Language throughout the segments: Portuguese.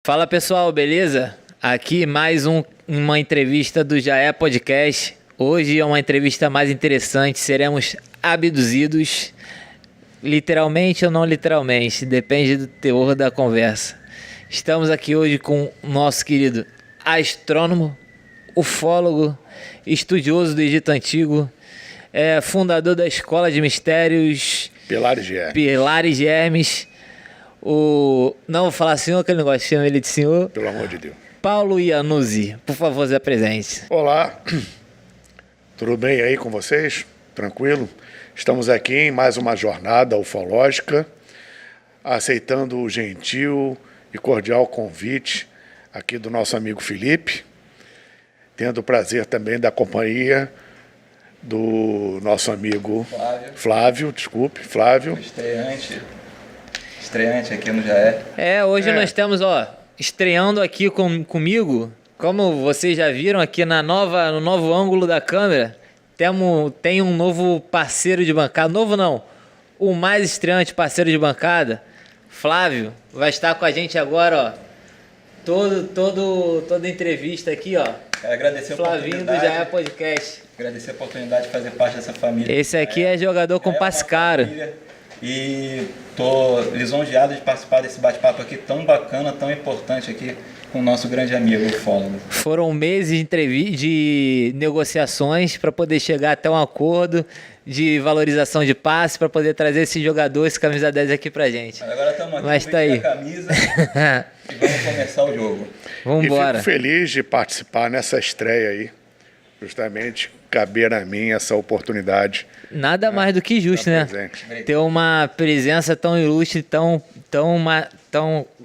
Fala pessoal, beleza? Aqui mais uma entrevista do Já É Podcast. Hoje é uma entrevista mais interessante, seremos abduzidos, literalmente ou não literalmente, depende do teor da conversa. Estamos aqui hoje com o nosso querido astrônomo, ufólogo, estudioso do Egito Antigo, fundador da Escola de Mistérios Pilares de Hermes. Não vou falar senhor, aquele negócio, chama ele de senhor. Pelo amor de Deus. Paulo Iannuzzi, por favor, se apresente. Olá, tudo bem aí com vocês? Tranquilo? Estamos aqui em mais uma jornada ufológica, aceitando o gentil e cordial convite aqui do nosso amigo Felipe, tendo o prazer também da companhia do nosso amigo Flávio. Estreante aqui no Já É. Hoje nós estamos, estreando aqui comigo, como vocês já viram aqui no novo ângulo da câmera, tem um novo parceiro de bancada, novo não, o mais estreante parceiro de bancada, Flávio, vai estar com a gente agora, toda entrevista aqui, Quero agradecer Flavinho do Já É Podcast. Agradecer a oportunidade de fazer parte dessa família. Esse aqui é jogador com passe caro. E tô lisonjeado de participar desse bate-papo aqui tão bacana, tão importante aqui com o nosso grande amigo ufólogo. Foram meses de negociações para poder chegar até um acordo de valorização de passe para poder trazer esse jogador, esse camisa 10 aqui pra gente. Agora estamos aqui Mas com tá aí. a camisa e vamos começar o jogo. Vamos embora. E fico feliz de participar nessa estreia aí, justamente caber a mim essa oportunidade. Nada mais do que justo, né? Presente. Ter uma presença tão ilustre, tão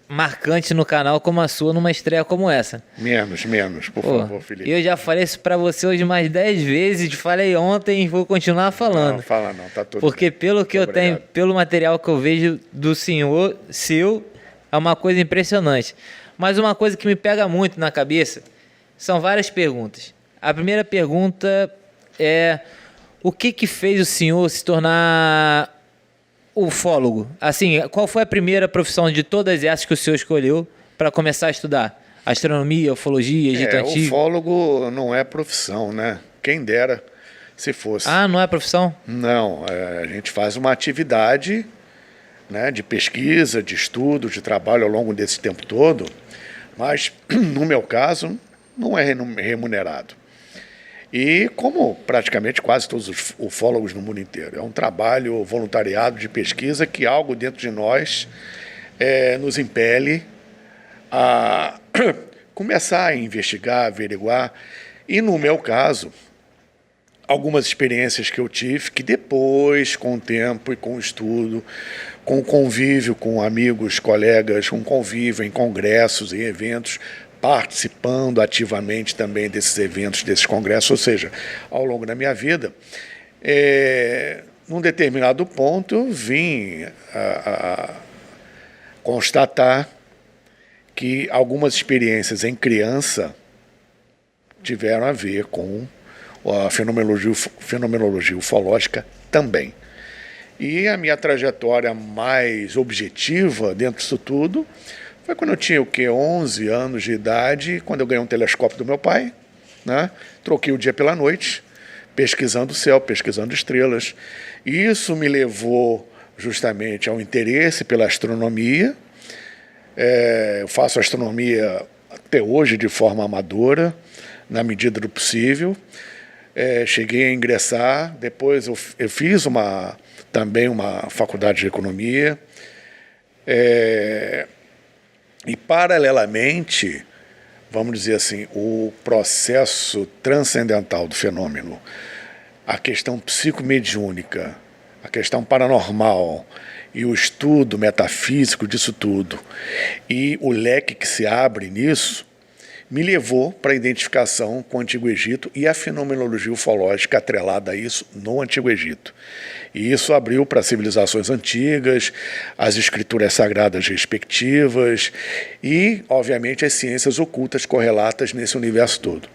marcante no canal como a sua numa estreia como essa. Menos, por favor, Felipe. Eu já falei isso pra você hoje mais 10 vezes, falei ontem e vou continuar falando. Não, fala não, tá tudo Porque bem. pelo que eu Obrigado. tenho, pelo material que eu vejo do senhor, é uma coisa impressionante. Mas uma coisa que me pega muito na cabeça são várias perguntas. A primeira pergunta é: o que fez o senhor se tornar ufólogo? Assim, qual foi a primeira profissão de todas essas que o senhor escolheu para começar a estudar? Astronomia, ufologia, Egito Antigo? Ufólogo não é profissão, né? Quem dera se fosse. Ah, não é profissão? Não, a gente faz uma atividade, né, de pesquisa, de estudo, de trabalho ao longo desse tempo todo, mas no meu caso não é remunerado. E como praticamente quase todos os ufólogos no mundo inteiro, é um trabalho voluntariado de pesquisa que algo dentro de nós nos impele a começar a investigar, averiguar. E no meu caso, algumas experiências que eu tive que depois, com o tempo e com o estudo, com o convívio com amigos, colegas, com convívio em congressos e eventos, participando ativamente também desses eventos, desses congressos, ou seja, ao longo da minha vida, num determinado ponto eu vim a constatar que algumas experiências em criança tiveram a ver com a fenomenologia ufológica também. E a minha trajetória mais objetiva dentro disso tudo foi quando eu tinha 11 anos de idade, quando eu ganhei um telescópio do meu pai, né? Troquei o dia pela noite, pesquisando o céu, pesquisando estrelas. E isso me levou justamente ao interesse pela astronomia. Eu faço astronomia até hoje de forma amadora, na medida do possível. Cheguei a ingressar, depois eu fiz também uma faculdade de economia. E, paralelamente, vamos dizer assim, o processo transcendental do fenômeno, a questão psicomediúnica, a questão paranormal e o estudo metafísico disso tudo, e o leque que se abre nisso, me levou para a identificação com o Antigo Egito e a fenomenologia ufológica atrelada a isso no Antigo Egito. E isso abriu para civilizações antigas, as escrituras sagradas respectivas e, obviamente, as ciências ocultas correlatas nesse universo todo.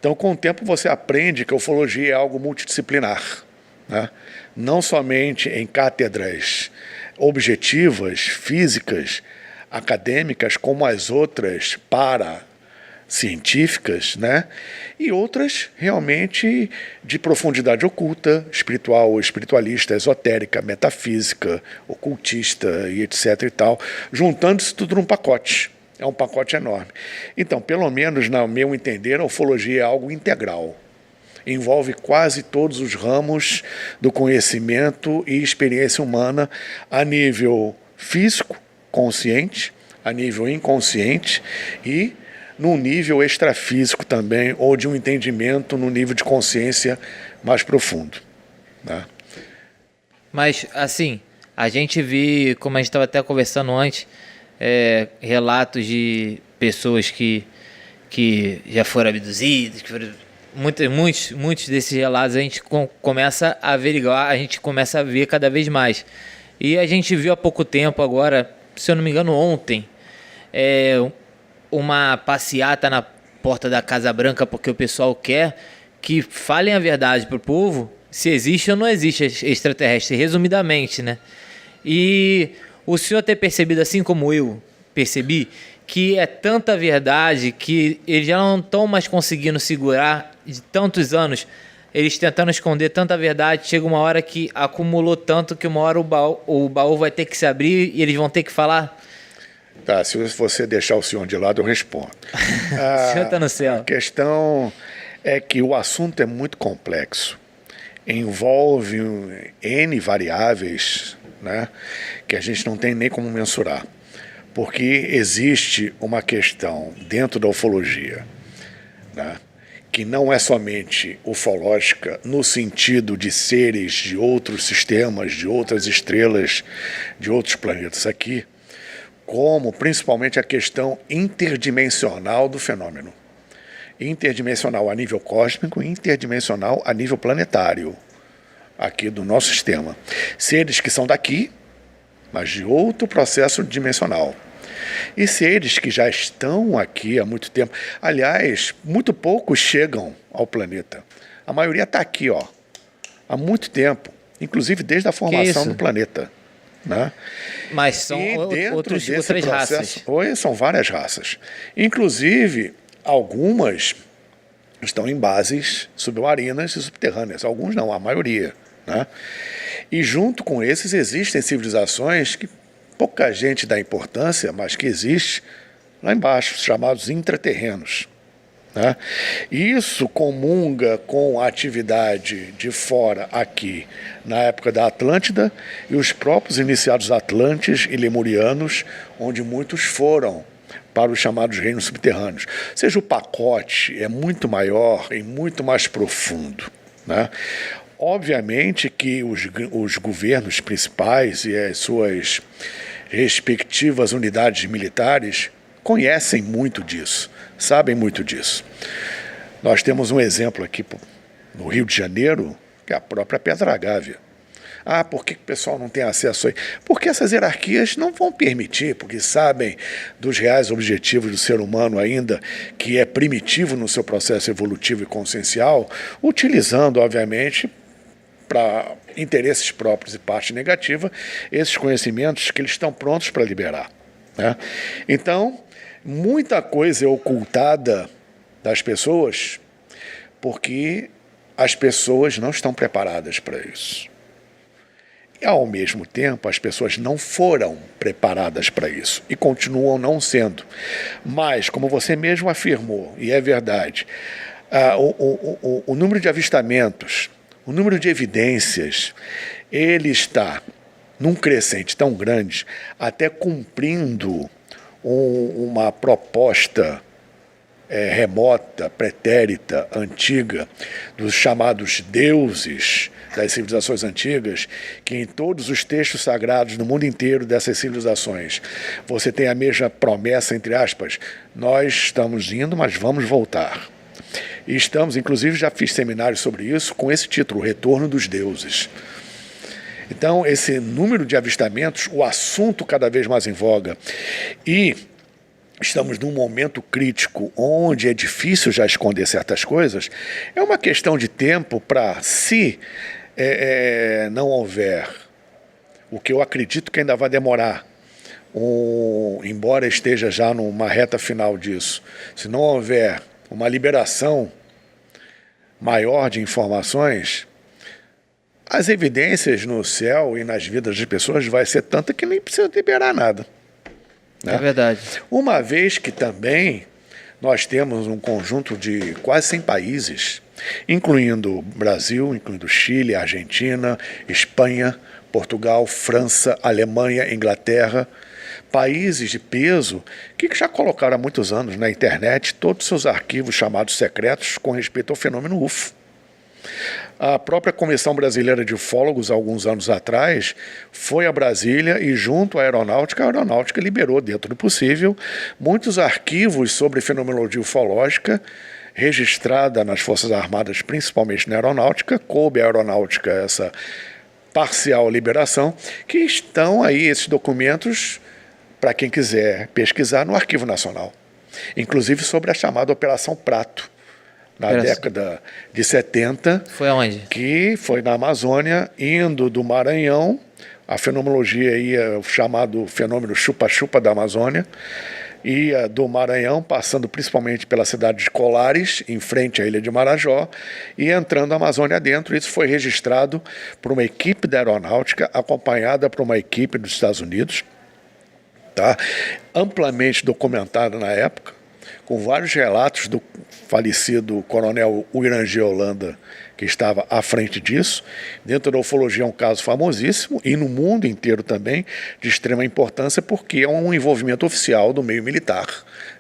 Então, com o tempo, você aprende que a ufologia é algo multidisciplinar, né? Não somente em cátedras objetivas, físicas, acadêmicas como as outras científicas, né? E outras realmente de profundidade oculta, espiritual, espiritualista, esotérica, metafísica, ocultista e etc. e tal, juntando isso tudo num pacote. É um pacote enorme. Então, pelo menos, no meu entender, a ufologia é algo integral. Envolve quase todos os ramos do conhecimento e experiência humana a nível físico, consciente, a nível inconsciente e num nível extrafísico também, ou de um entendimento no nível de consciência mais profundo, né? Mas, assim, a gente viu, como a gente estava até conversando antes, relatos de pessoas que já foram abduzidas, muitos desses relatos a gente começa a averiguar, a gente começa a ver cada vez mais. E a gente viu há pouco tempo agora, se eu não me engano ontem, uma passeata na porta da Casa Branca, porque o pessoal quer que falem a verdade para o povo, se existe ou não existe extraterrestre, resumidamente, né? E o senhor ter percebido, assim como eu percebi, que é tanta verdade que eles já não estão mais conseguindo segurar de tantos anos, eles tentando esconder tanta verdade, chega uma hora que acumulou tanto que uma hora o baú vai ter que se abrir e eles vão ter que falar. Tá, se você deixar o senhor de lado, eu respondo. O senhor está no céu. A questão é que o assunto é muito complexo. Envolve N variáveis, né, que a gente não tem nem como mensurar. Porque existe uma questão dentro da ufologia, né, que não é somente ufológica no sentido de seres de outros sistemas, de outras estrelas, de outros planetas aqui, como principalmente a questão interdimensional do fenômeno. Interdimensional a nível cósmico, interdimensional a nível planetário, aqui do nosso sistema. Seres que são daqui, mas de outro processo dimensional. E seres que já estão aqui há muito tempo. Aliás, muito poucos chegam ao planeta. A maioria está aqui, ó, há muito tempo, inclusive desde a formação do planeta. Né? Mas são outras raças. São várias raças. Inclusive, algumas estão em bases submarinas e subterrâneas. Alguns não, a maioria. Né? E junto com esses existem civilizações que pouca gente dá importância, mas que existe lá embaixo, chamados intraterrenos. Né? Isso comunga com a atividade de fora aqui na época da Atlântida e os próprios iniciados atlantes e lemurianos, onde muitos foram para os chamados reinos subterrâneos. Ou seja, o pacote é muito maior e muito mais profundo. Né? Obviamente que os governos principais e as suas respectivas unidades militares conhecem muito disso, sabem muito disso. Nós temos um exemplo aqui no Rio de Janeiro, que é a própria Pedra Gávea. Por que o pessoal não tem acesso aí? Porque essas hierarquias não vão permitir, porque sabem dos reais objetivos do ser humano ainda, que é primitivo no seu processo evolutivo e consciencial, utilizando, obviamente, para interesses próprios e parte negativa, esses conhecimentos que eles estão prontos para liberar. Né? Então, muita coisa é ocultada das pessoas porque as pessoas não estão preparadas para isso. E, ao mesmo tempo, as pessoas não foram preparadas para isso e continuam não sendo. Mas, como você mesmo afirmou, e é verdade, o número de avistamentos, o número de evidências, ele está num crescente tão grande, até cumprindo uma proposta remota, pretérita, antiga, dos chamados deuses das civilizações antigas, que em todos os textos sagrados no mundo inteiro dessas civilizações você tem a mesma promessa, entre aspas, nós estamos indo, mas vamos voltar. E estamos, inclusive já fiz seminários sobre isso, com esse título, O Retorno dos Deuses. Então, esse número de avistamentos, o assunto cada vez mais em voga, e estamos num momento crítico onde é difícil já esconder certas coisas, é uma questão de tempo para, se não houver, o que eu acredito que ainda vai demorar, embora esteja já numa reta final disso, se não houver uma liberação maior de informações, as evidências no céu e nas vidas das pessoas vai ser tanta que nem precisa liberar nada. Né? É verdade. Uma vez que também nós temos um conjunto de quase 100 países, incluindo Brasil, incluindo Chile, Argentina, Espanha, Portugal, França, Alemanha, Inglaterra, países de peso que já colocaram há muitos anos na internet todos os seus arquivos chamados secretos com respeito ao fenômeno UFO. A própria Comissão Brasileira de Ufólogos, alguns anos atrás, foi a Brasília e, junto à Aeronáutica liberou, dentro do possível, muitos arquivos sobre fenomenologia ufológica registrada nas Forças Armadas, principalmente na Aeronáutica. Coube à Aeronáutica essa parcial liberação, que estão aí esses documentos para quem quiser pesquisar no Arquivo Nacional, inclusive sobre a chamada Operação Prato, na década de 70. Foi aonde? Que foi na Amazônia, indo do Maranhão, a fenomenologia ia, o chamado fenômeno chupa-chupa da Amazônia, ia do Maranhão, passando principalmente pela cidade de Colares, em frente à ilha de Marajó, e entrando a Amazônia dentro. Isso foi registrado por uma equipe da Aeronáutica, acompanhada por uma equipe dos Estados Unidos, tá? Amplamente documentada na época, com vários relatos do falecido coronel Uirangê Holanda, que estava à frente disso. Dentro da ufologia é um caso famosíssimo, e no mundo inteiro também, de extrema importância, porque é um envolvimento oficial do meio militar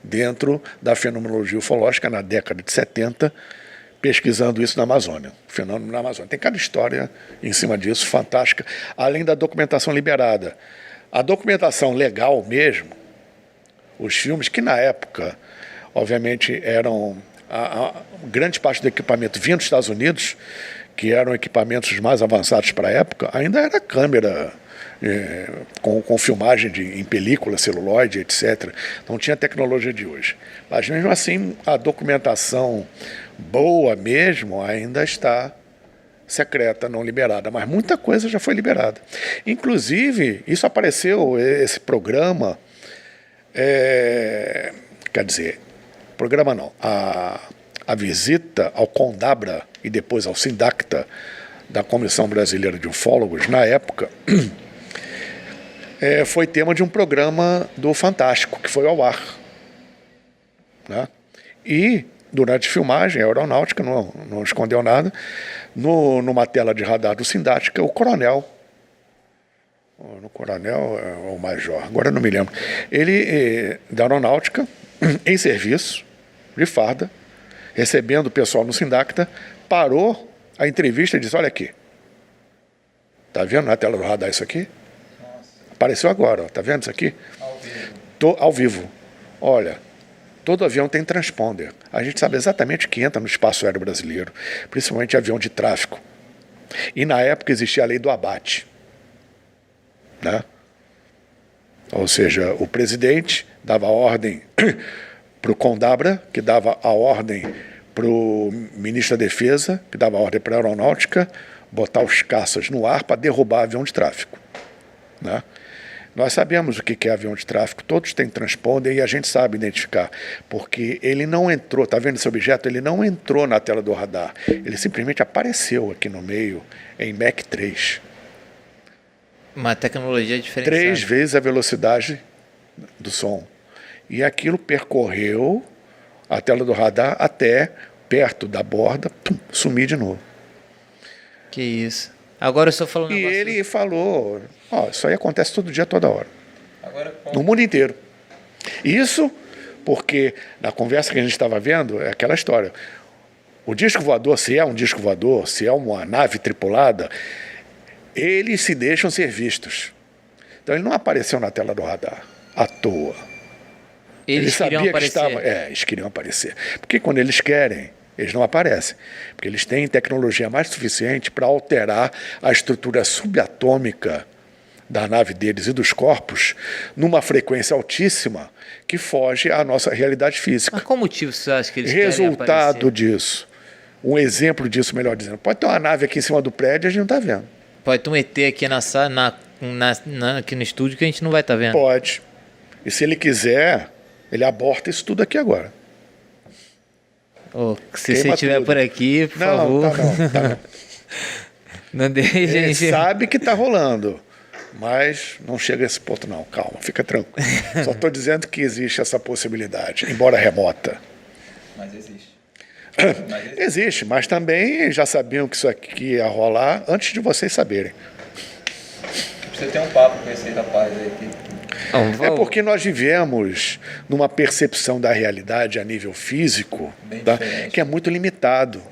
dentro da fenomenologia ufológica na década de 70, pesquisando isso na Amazônia, fenômeno na Amazônia. Tem cada história em cima disso, fantástica, além da documentação liberada. A documentação legal mesmo, os filmes que na época, obviamente, eram... A grande parte do equipamento vinha dos Estados Unidos, que eram equipamentos mais avançados para a época, ainda era câmera com filmagem em película, celuloide, etc. Não tinha a tecnologia de hoje. Mas mesmo assim, a documentação boa mesmo ainda está secreta, não liberada, mas muita coisa já foi liberada. Inclusive, isso apareceu, esse programa, quer dizer, programa não, a visita ao Condabra e depois ao Sindacta da Comissão Brasileira de Ufólogos, na época, foi tema de um programa do Fantástico, que foi ao ar. Né? E, durante a filmagem, a Aeronáutica não escondeu nada, numa tela de radar do Sindacta, o coronel, ou o major, agora não me lembro, ele, da Aeronáutica, em serviço, de farda, recebendo o pessoal no Sindacta, parou a entrevista e disse: olha aqui, tá vendo na tela do radar isso aqui? Nossa. Apareceu agora, tá vendo isso aqui? Ao vivo. Olha, todo avião tem transponder. A gente sabe exatamente o que entra no espaço aéreo brasileiro, principalmente avião de tráfego. E na época existia a lei do abate. Né? Ou seja, o presidente dava ordem para o Condabra, que dava a ordem para o ministro da Defesa, que dava a ordem para a Aeronáutica, botar os caças no ar para derrubar avião de tráfego. Né? Nós sabemos o que é avião de tráfego, todos têm transponder e a gente sabe identificar, porque ele não entrou, está vendo esse objeto? Ele não entrou na tela do radar, ele simplesmente apareceu aqui no meio em Mach 3. Uma tecnologia diferente. 3 vezes a velocidade do som. E aquilo percorreu a tela do radar até perto da borda, sumir de novo. Que isso. Agora eu estou falando... E ele falou, isso aí acontece todo dia, toda hora. Agora, no mundo inteiro. Isso porque, na conversa que a gente estava vendo, é aquela história. O disco voador, se é um disco voador, se é uma nave tripulada, eles se deixam ser vistos. Então ele não apareceu na tela do radar, à toa. Eles queriam aparecer. Eles queriam aparecer. Porque quando eles querem, eles não aparecem. Porque eles têm tecnologia mais suficiente para alterar a estrutura subatômica da nave deles e dos corpos numa frequência altíssima que foge à nossa realidade física. Mas qual motivo você acha que eles querem aparecer? Resultado disso, um exemplo disso, melhor dizendo, pode ter uma nave aqui em cima do prédio e a gente não está vendo. Pode ter um ET aqui na aqui no estúdio que a gente não vai estar vendo. Pode. E se ele quiser, ele aborta isso tudo aqui agora. Oh, se Queima você estiver tudo. por aqui, por Não, favor. tá não. Não deixe a Ele gente. sabe que tá rolando, mas não chega a esse ponto não. Calma, fica tranquilo. Só estou dizendo que existe essa possibilidade, embora remota. Mas existe. Existe, mas também já sabiam que isso aqui ia rolar antes de vocês saberem. Você tem um papo com esse rapaz aí que... É porque nós vivemos numa percepção da realidade a nível físico, tá? Que é muito limitado.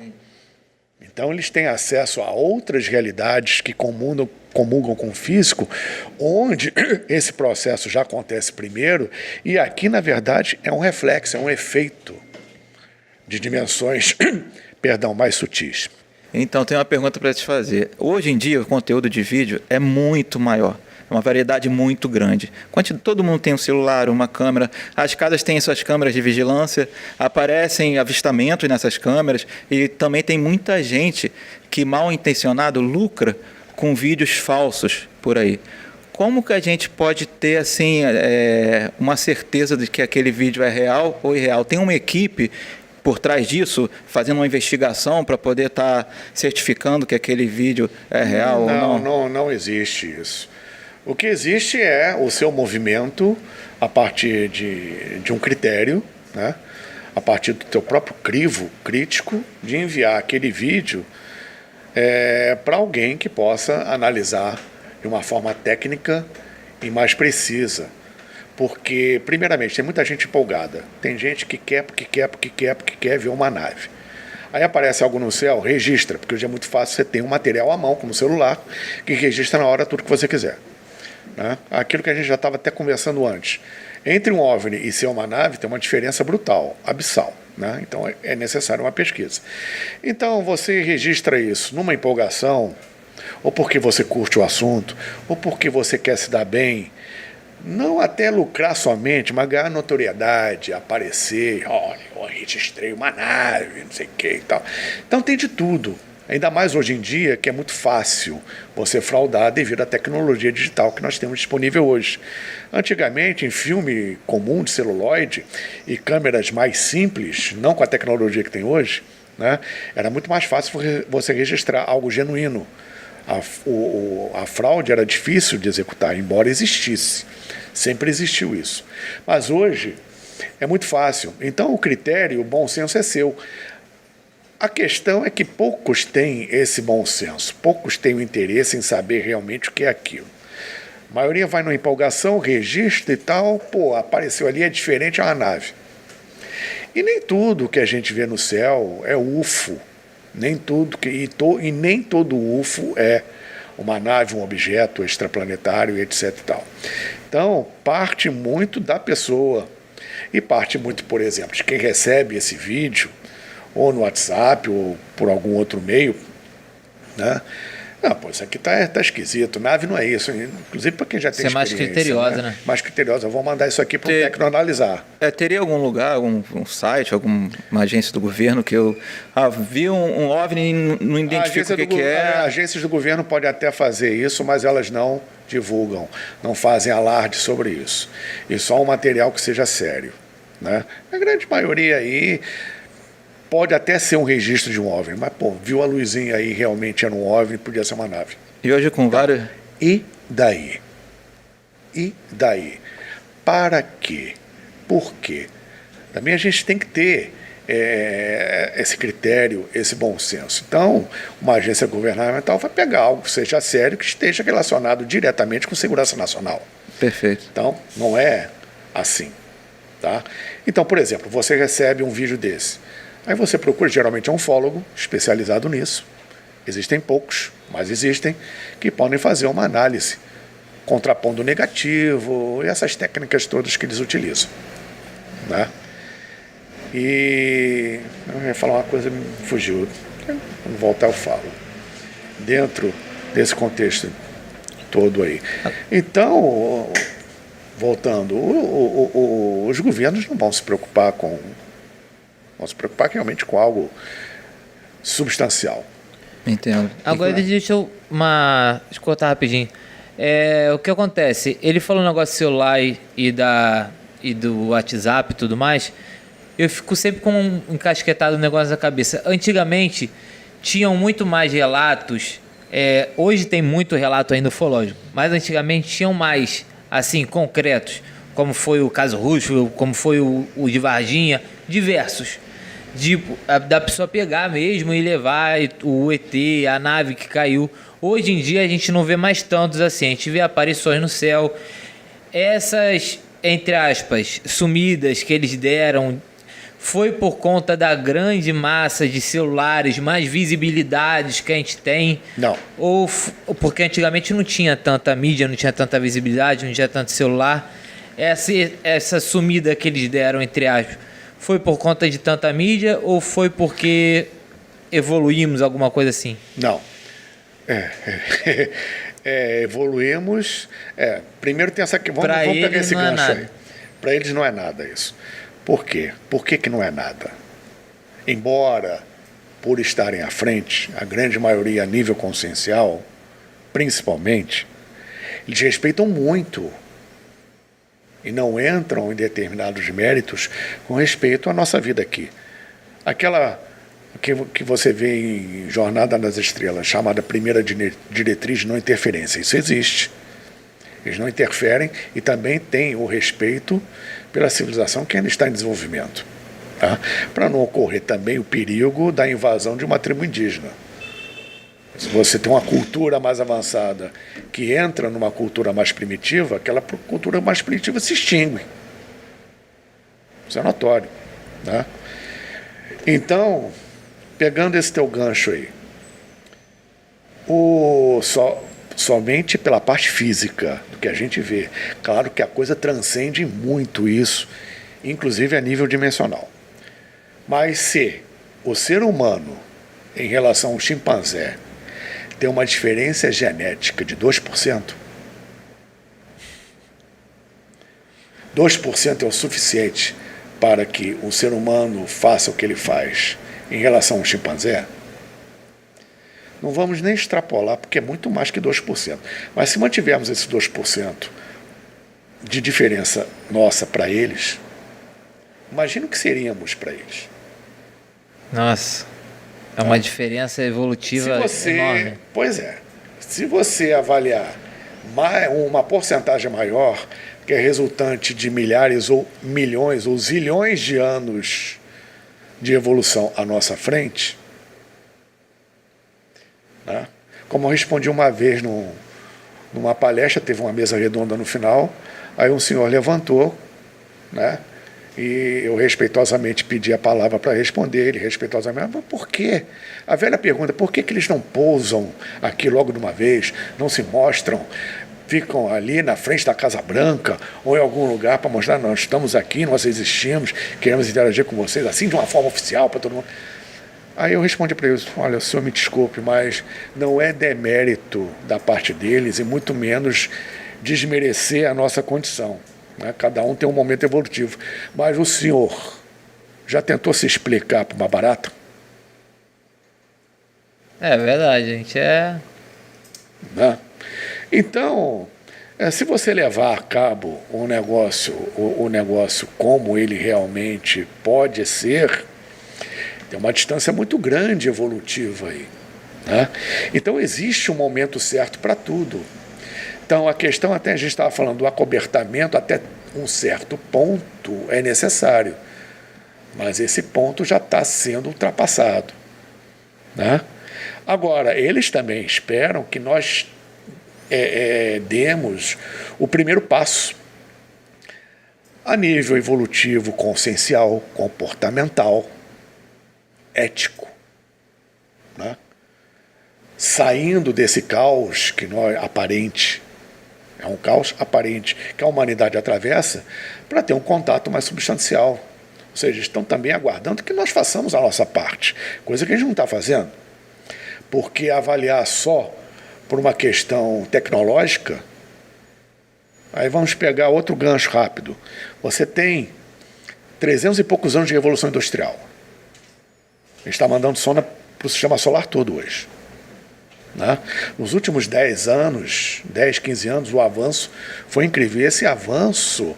Então eles têm acesso a outras realidades que comungam com o físico, onde esse processo já acontece primeiro, e aqui, na verdade, é um reflexo, é um efeito de dimensões mais sutis. Então, tem uma pergunta para te fazer. Hoje em dia, o conteúdo de vídeo é muito maior. É uma variedade muito grande. Todo mundo tem um celular, uma câmera. As casas têm suas câmeras de vigilância. Aparecem avistamentos nessas câmeras. E também tem muita gente que, mal intencionado, lucra com vídeos falsos por aí. Como que a gente pode ter assim, uma certeza de que aquele vídeo é real ou irreal? Tem uma equipe por trás disso, fazendo uma investigação para poder estar certificando que aquele vídeo é real ou não? Não existe isso. O que existe é o seu movimento a partir de um critério, né? A partir do teu próprio crivo crítico, de enviar aquele vídeo para alguém que possa analisar de uma forma técnica e mais precisa. Porque, primeiramente, tem muita gente empolgada. Tem gente que quer ver uma nave. Aí aparece algo no céu, registra, porque hoje é muito fácil, você tem um material à mão, como o celular, que registra na hora tudo que você quiser. Né? Aquilo que a gente já estava até conversando antes. Entre um OVNI e ser uma nave tem uma diferença brutal, abissal. Né? Então é necessário uma pesquisa. Então você registra isso numa empolgação, ou porque você curte o assunto, ou porque você quer se dar bem, não até lucrar somente, mas ganhar notoriedade, aparecer, olha, eu registrei uma nave, não sei o que e tal. Então tem de tudo. Ainda mais hoje em dia, que é muito fácil você fraudar devido à tecnologia digital que nós temos disponível hoje. Antigamente, em filme comum de celuloide e câmeras mais simples, não com a tecnologia que tem hoje, né, era muito mais fácil você registrar algo genuíno. A fraude era difícil de executar, embora existisse. Sempre existiu isso. Mas hoje é muito fácil. Então o critério, o bom senso é seu. A questão é que poucos têm esse bom senso, poucos têm o interesse em saber realmente o que é aquilo. A maioria vai numa empolgação, registra e tal, apareceu ali, é diferente, é uma nave. E nem tudo que a gente vê no céu é UFO. Nem tudo e nem todo UFO é uma nave, um objeto extraplanetário, etc. e tal. Então, parte muito da pessoa. E parte muito, por exemplo, de quem recebe esse vídeo, ou no WhatsApp, ou por algum outro meio, né? Não, isso aqui tá esquisito, nave não é isso. Inclusive para quem já tem experiência. Ser mais criteriosa, né? Mais criteriosa. Eu vou mandar isso aqui para o técnico analisar. Teria algum lugar, um site, alguma agência do governo que eu vi um OVNI e não identifico o que é? Agências do governo podem até fazer isso, mas elas não divulgam, não fazem alarde sobre isso. E só um material que seja sério. Né? A grande maioria aí pode até ser um registro de um OVNI, mas, viu a luzinha aí, realmente era um OVNI, podia ser uma nave. E hoje com vários... E daí? E daí? Para quê? Por quê? Também a gente tem que ter esse critério, esse bom senso. Então, uma agência governamental vai pegar algo que seja sério, que esteja relacionado diretamente com segurança nacional. Perfeito. Então, não é assim. Tá? Então, por exemplo, você recebe um vídeo desse. Aí você procura, geralmente é um ufólogo especializado nisso. Existem poucos, mas existem, que podem fazer uma análise, contrapondo o negativo e essas técnicas todas que eles utilizam. Né? E eu ia falar uma coisa, me fugiu. Quando voltar eu falo. Dentro desse contexto todo aí. Então, voltando, os governos não vão se preocupar com... Vão se preocupar realmente com algo substancial. Entendo. Agora deixa eu cortar rapidinho. O que acontece? Ele falou um negócio do celular e do WhatsApp e tudo mais. Eu fico sempre com um encasquetado negócio na cabeça. Antigamente, tinham muito mais relatos. Hoje tem muito relato ainda ufológico, mas antigamente tinham mais, assim, concretos, como foi o caso Rushwell, como foi o de Varginha, diversos. Da pessoa pegar mesmo e levar o ET, a nave que caiu. Hoje em dia a gente não vê mais tantos assim, a gente vê aparições no céu. Essas, entre aspas, sumidas que eles deram, foi por conta da grande massa de celulares, mais visibilidades que a gente tem? Não. Ou porque antigamente não tinha tanta mídia, não tinha tanta visibilidade, não tinha tanto celular? Essa sumida que eles deram, entre aspas, foi por conta de tanta mídia ou foi porque evoluímos, alguma coisa assim? Não. Evoluímos. Primeiro tem essa aqui. Vamos pegar esse gancho aí. Para eles não é nada isso. Por quê? Por que não é nada? Embora, por estarem à frente, a grande maioria a nível consciencial, principalmente, eles respeitam muito e não entram em determinados méritos com respeito à nossa vida aqui. Aquela que você vê em Jornada nas Estrelas, chamada primeira diretriz de não interferência, isso existe. Eles não interferem e também têm o respeito pela civilização que ainda está em desenvolvimento. Tá? Para não ocorrer também o perigo da invasão de uma tribo indígena. Se você tem uma cultura mais avançada que entra numa cultura mais primitiva, aquela cultura mais primitiva se extingue. Isso é notório. Né? Então, pegando esse teu gancho aí, somente pela parte física do que a gente vê, claro que a coisa transcende muito isso, inclusive a nível dimensional. Mas se o ser humano, em relação ao chimpanzé, tem uma diferença genética de 2%, 2% é o suficiente para que o ser humano faça o que ele faz em relação ao chimpanzé, não vamos nem extrapolar, porque é muito mais que 2%. Mas se mantivermos esse 2% de diferença nossa para eles, imagina o que seríamos para eles. Nossa, é uma diferença evolutiva enorme. Pois é. Se você avaliar uma porcentagem maior, que é resultante de milhares ou milhões ou zilhões de anos de evolução à nossa frente, né? Como eu respondi uma vez numa palestra, teve uma mesa redonda no final, aí um senhor levantou, né? E eu respeitosamente pedi a palavra para responder, ele respeitosamente, mas por quê? A velha pergunta, por que eles não pousam aqui logo de uma vez, não se mostram, ficam ali na frente da Casa Branca ou em algum lugar para mostrar, nós estamos aqui, nós existimos, queremos interagir com vocês, assim de uma forma oficial para todo mundo. Aí eu respondi para eles, olha, o senhor me desculpe, mas não é demérito da parte deles e muito menos desmerecer a nossa condição. Né? Cada um tem um momento evolutivo. Mas o senhor já tentou se explicar para uma barata? É verdade, a gente Né? Então, se você levar a cabo o negócio como ele realmente pode ser, tem uma distância muito grande evolutiva aí. Né? Então existe um momento certo para tudo. Então a questão, até a gente estava falando do acobertamento, até um certo ponto é necessário. Mas esse ponto já está sendo ultrapassado. Né? Agora, eles também esperam que nós demos o primeiro passo a nível evolutivo, consciencial, comportamental, ético, né? Saindo desse caos que aparente, é um caos aparente que a humanidade atravessa, para ter um contato mais substancial. Ou seja, estão também aguardando que nós façamos a nossa parte, coisa que a gente não está fazendo. Porque avaliar só por uma questão tecnológica, aí vamos pegar outro gancho rápido. Você tem 300 e poucos anos de revolução industrial. A gente está mandando sonda para o sistema solar todo hoje. né? Nos últimos 10 anos, 10, 15 anos, o avanço foi incrível. E esse avanço,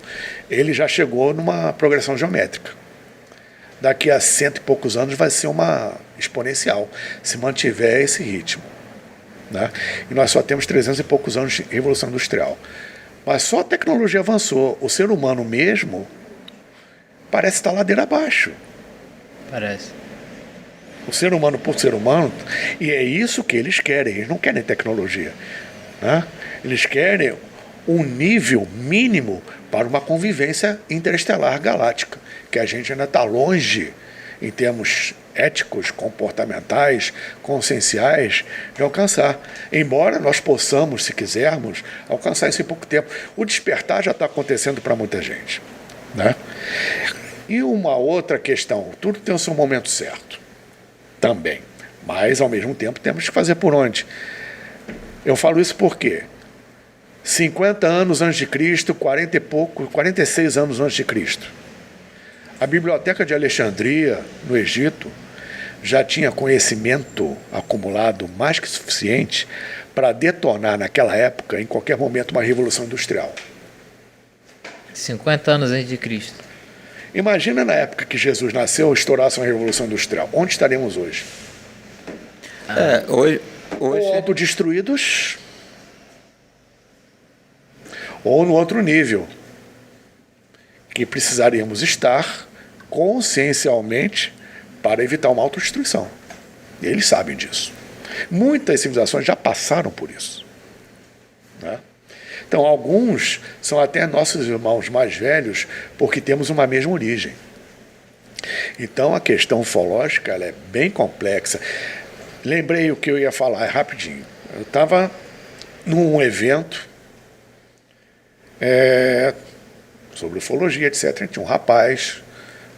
ele já chegou numa progressão geométrica. Daqui a 100 e poucos anos vai ser uma exponencial, se mantiver esse ritmo, né? E nós só temos 300 e poucos anos de Revolução Industrial. Mas só a tecnologia avançou. O ser humano mesmo parece estar ladeira abaixo. Parece. O ser humano por ser humano, e é isso que eles querem. Eles não querem tecnologia, né? Eles querem um nível mínimo para uma convivência interestelar galáctica, que a gente ainda está longe, em termos éticos, comportamentais, conscienciais, de alcançar. Embora nós possamos, se quisermos, alcançar isso em pouco tempo. O despertar já está acontecendo para muita gente, né? E uma outra questão, tudo tem o seu momento certo também, mas ao mesmo tempo temos que fazer por onde. Eu falo isso porque 50 anos antes de Cristo, 40 e pouco, 46 anos antes de Cristo, a Biblioteca de Alexandria, no Egito, já tinha conhecimento acumulado mais que suficiente para detonar naquela época, em qualquer momento, uma revolução industrial. 50 anos antes de Cristo. Imagina na época que Jesus nasceu, estourasse uma revolução industrial. Onde estaremos hoje? Hoje... Ou autodestruídos, ou no outro nível, que precisaríamos estar consciencialmente para evitar uma autodestruição. E eles sabem disso. Muitas civilizações já passaram por isso, né? Então, alguns são até nossos irmãos mais velhos, porque temos uma mesma origem. Então, a questão ufológica ela é bem complexa. Lembrei o que eu ia falar, rapidinho. Eu estava num evento sobre ufologia, etc. Tinha um rapaz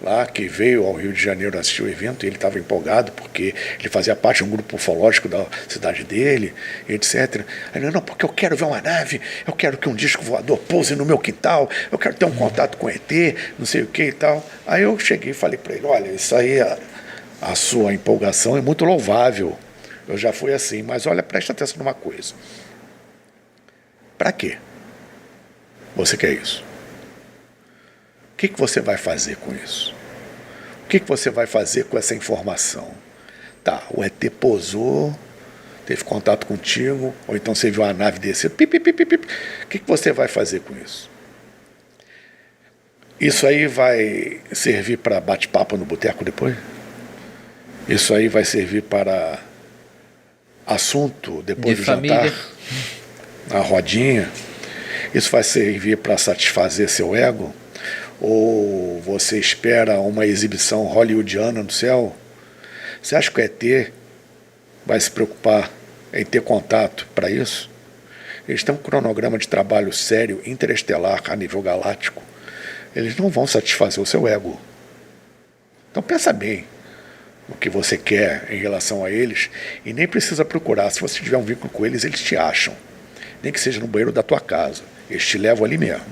lá que veio ao Rio de Janeiro assistir o evento, e ele estava empolgado porque ele fazia parte de um grupo ufológico da cidade dele, etc. Aí ele, não, porque eu quero ver uma nave, eu quero que um disco voador pouse no meu quintal, eu quero ter um contato com ET, não sei o que e tal. Aí eu cheguei e falei para ele, olha, isso aí, a sua empolgação é muito louvável, eu já fui assim, mas olha, presta atenção numa coisa. Para quê você quer isso? O que você vai fazer com isso? O que você vai fazer com essa informação? Tá, o ET pousou, teve contato contigo, ou então você viu uma nave descer, pip, pip, pip, pip. O que você vai fazer com isso? Isso aí vai servir para bate-papo no boteco depois? Isso aí vai servir para assunto depois de do família. jantar? A rodinha? Isso vai servir para satisfazer seu ego? Ou você espera uma exibição hollywoodiana no céu? Você acha que o ET vai se preocupar em ter contato para isso? Eles têm um cronograma de trabalho sério, interestelar, a nível galáctico. Eles não vão satisfazer o seu ego. Então pensa bem o que você quer em relação a eles, e nem precisa procurar. Se você tiver um vínculo com eles, eles te acham. Nem que seja no banheiro da tua casa. Eles te levam ali mesmo.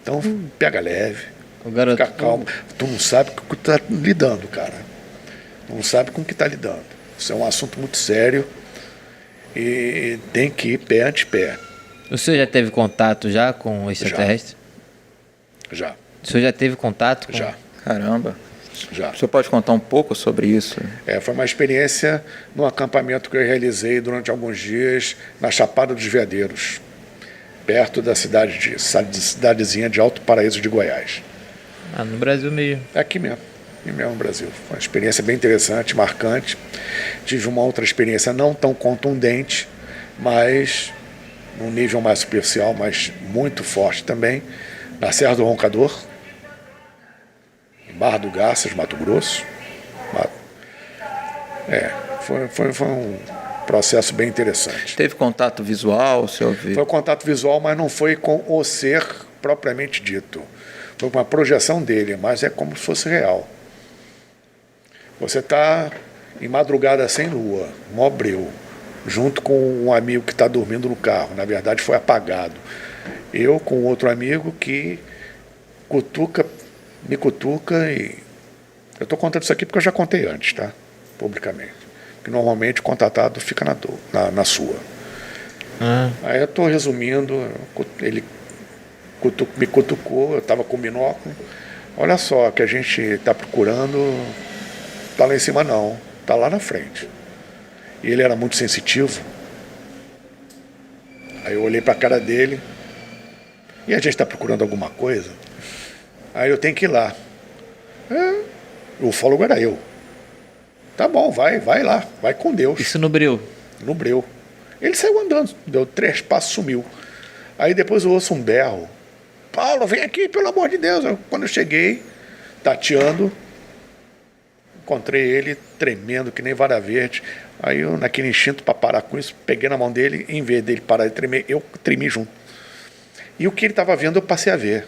Então, pega leve, fica calmo. Tu não sabe com o que está lidando, cara. Tu não sabe com o que está lidando. Isso é um assunto muito sério e tem que ir pé ante pé. O senhor já teve contato já com o extraterrestre? Já. O senhor já teve contato com... Já. Caramba. Já. O senhor pode contar um pouco sobre isso? Foi uma experiência num acampamento que eu realizei durante alguns dias na Chapada dos Veadeiros, perto da cidadezinha de Alto Paraíso de Goiás. Ah, no Brasil mesmo. Aqui mesmo no Brasil. Foi uma experiência bem interessante, marcante. Tive uma outra experiência não tão contundente, mas num nível mais superficial, mas muito forte também, na Serra do Roncador, em Barra do Garças, Mato Grosso. Foi um processo bem interessante. Teve contato visual, o senhor viu? Foi contato visual, mas não foi com o ser propriamente dito. Foi uma projeção dele, mas é como se fosse real. Você está em madrugada sem lua, mó breu, junto com um amigo que está dormindo no carro. Na verdade, foi apagado. Eu com outro amigo que me cutuca e... Eu estou contando isso aqui porque eu já contei antes, tá? Publicamente. que normalmente o contatado fica na sua. Aí eu estou resumindo, ele me cutucou, eu estava com o binóculo. Olha só, que a gente está procurando, está lá em cima não, está lá na frente. E ele era muito sensitivo. Aí eu olhei para a cara dele, e a gente está procurando alguma coisa? Aí eu tenho que ir lá. O ufólogo era eu. Tá bom, vai lá, vai com Deus. Isso no Breu? No Breu. Ele saiu andando, deu 3 passos, sumiu. Aí depois eu ouço um berro. Paulo, vem aqui, pelo amor de Deus. Quando eu cheguei, tateando, encontrei ele tremendo, que nem vara verde. Aí eu, naquele instinto para parar com isso, peguei na mão dele, em vez dele parar de tremer, eu tremi junto. E o que ele estava vendo, eu passei a ver.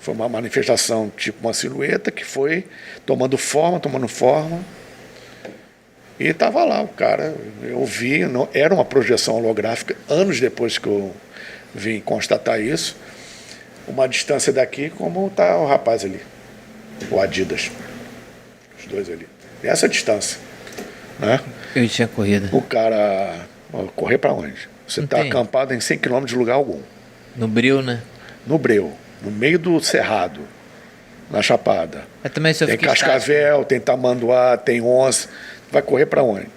Foi uma manifestação, tipo uma silhueta, que foi tomando forma. E estava lá o cara, eu vi, não, era uma projeção holográfica, anos depois que eu vim constatar isso, uma distância daqui, como está o rapaz ali, o Adidas, os dois ali, essa distância, né? Eu tinha corrido. O cara, correr para onde? Você está acampado em 100 km de lugar algum. No Breu, né? No Breu, no meio do cerrado, na Chapada. Mas também se eu Tem fiquei cascavel, tem tamanduá, tem onça. Vai correr para onde?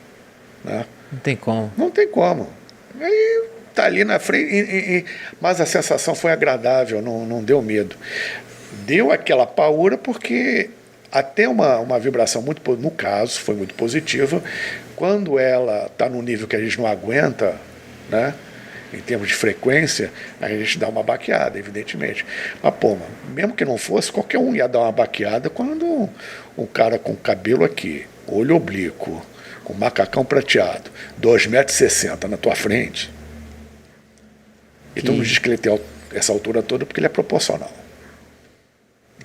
Né? Não tem como. Não tem como. Aí tá ali na frente, mas a sensação foi agradável, não deu medo. Deu aquela paura porque até uma vibração muito, no caso, foi muito positiva. Quando ela está num nível que a gente não aguenta, né? Em termos de frequência, a gente dá uma baqueada, evidentemente. Mas, pô, mesmo que não fosse, qualquer um ia dar uma baqueada quando um cara com cabelo aqui, olho oblíquo, com macacão prateado, 2,60 m na tua frente. E tu não diz que ele tem essa altura toda porque ele é proporcional.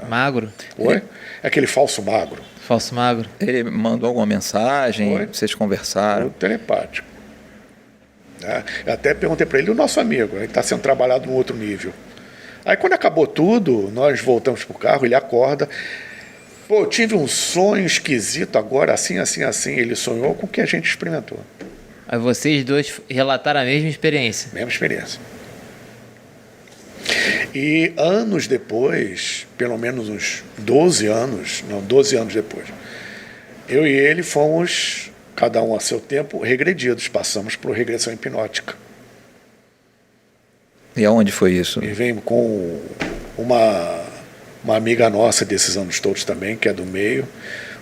Magro? Oi? É aquele falso magro. Falso magro. Ele mandou alguma mensagem? Oi? Vocês conversaram? Telepático. Eu até perguntei para ele, o nosso amigo, ele está sendo trabalhado num outro nível. Aí quando acabou tudo, nós voltamos pro carro, ele acorda. Pô, eu tive um sonho esquisito agora, assim. Ele sonhou com o que a gente experimentou. Aí vocês dois relataram a mesma experiência? Mesma experiência. E anos depois, pelo menos uns 12 anos depois, eu e ele fomos, cada um a seu tempo, regredidos. Passamos por regressão hipnótica. E aonde foi isso? E veio com uma amiga nossa desses anos todos também, que é do meio,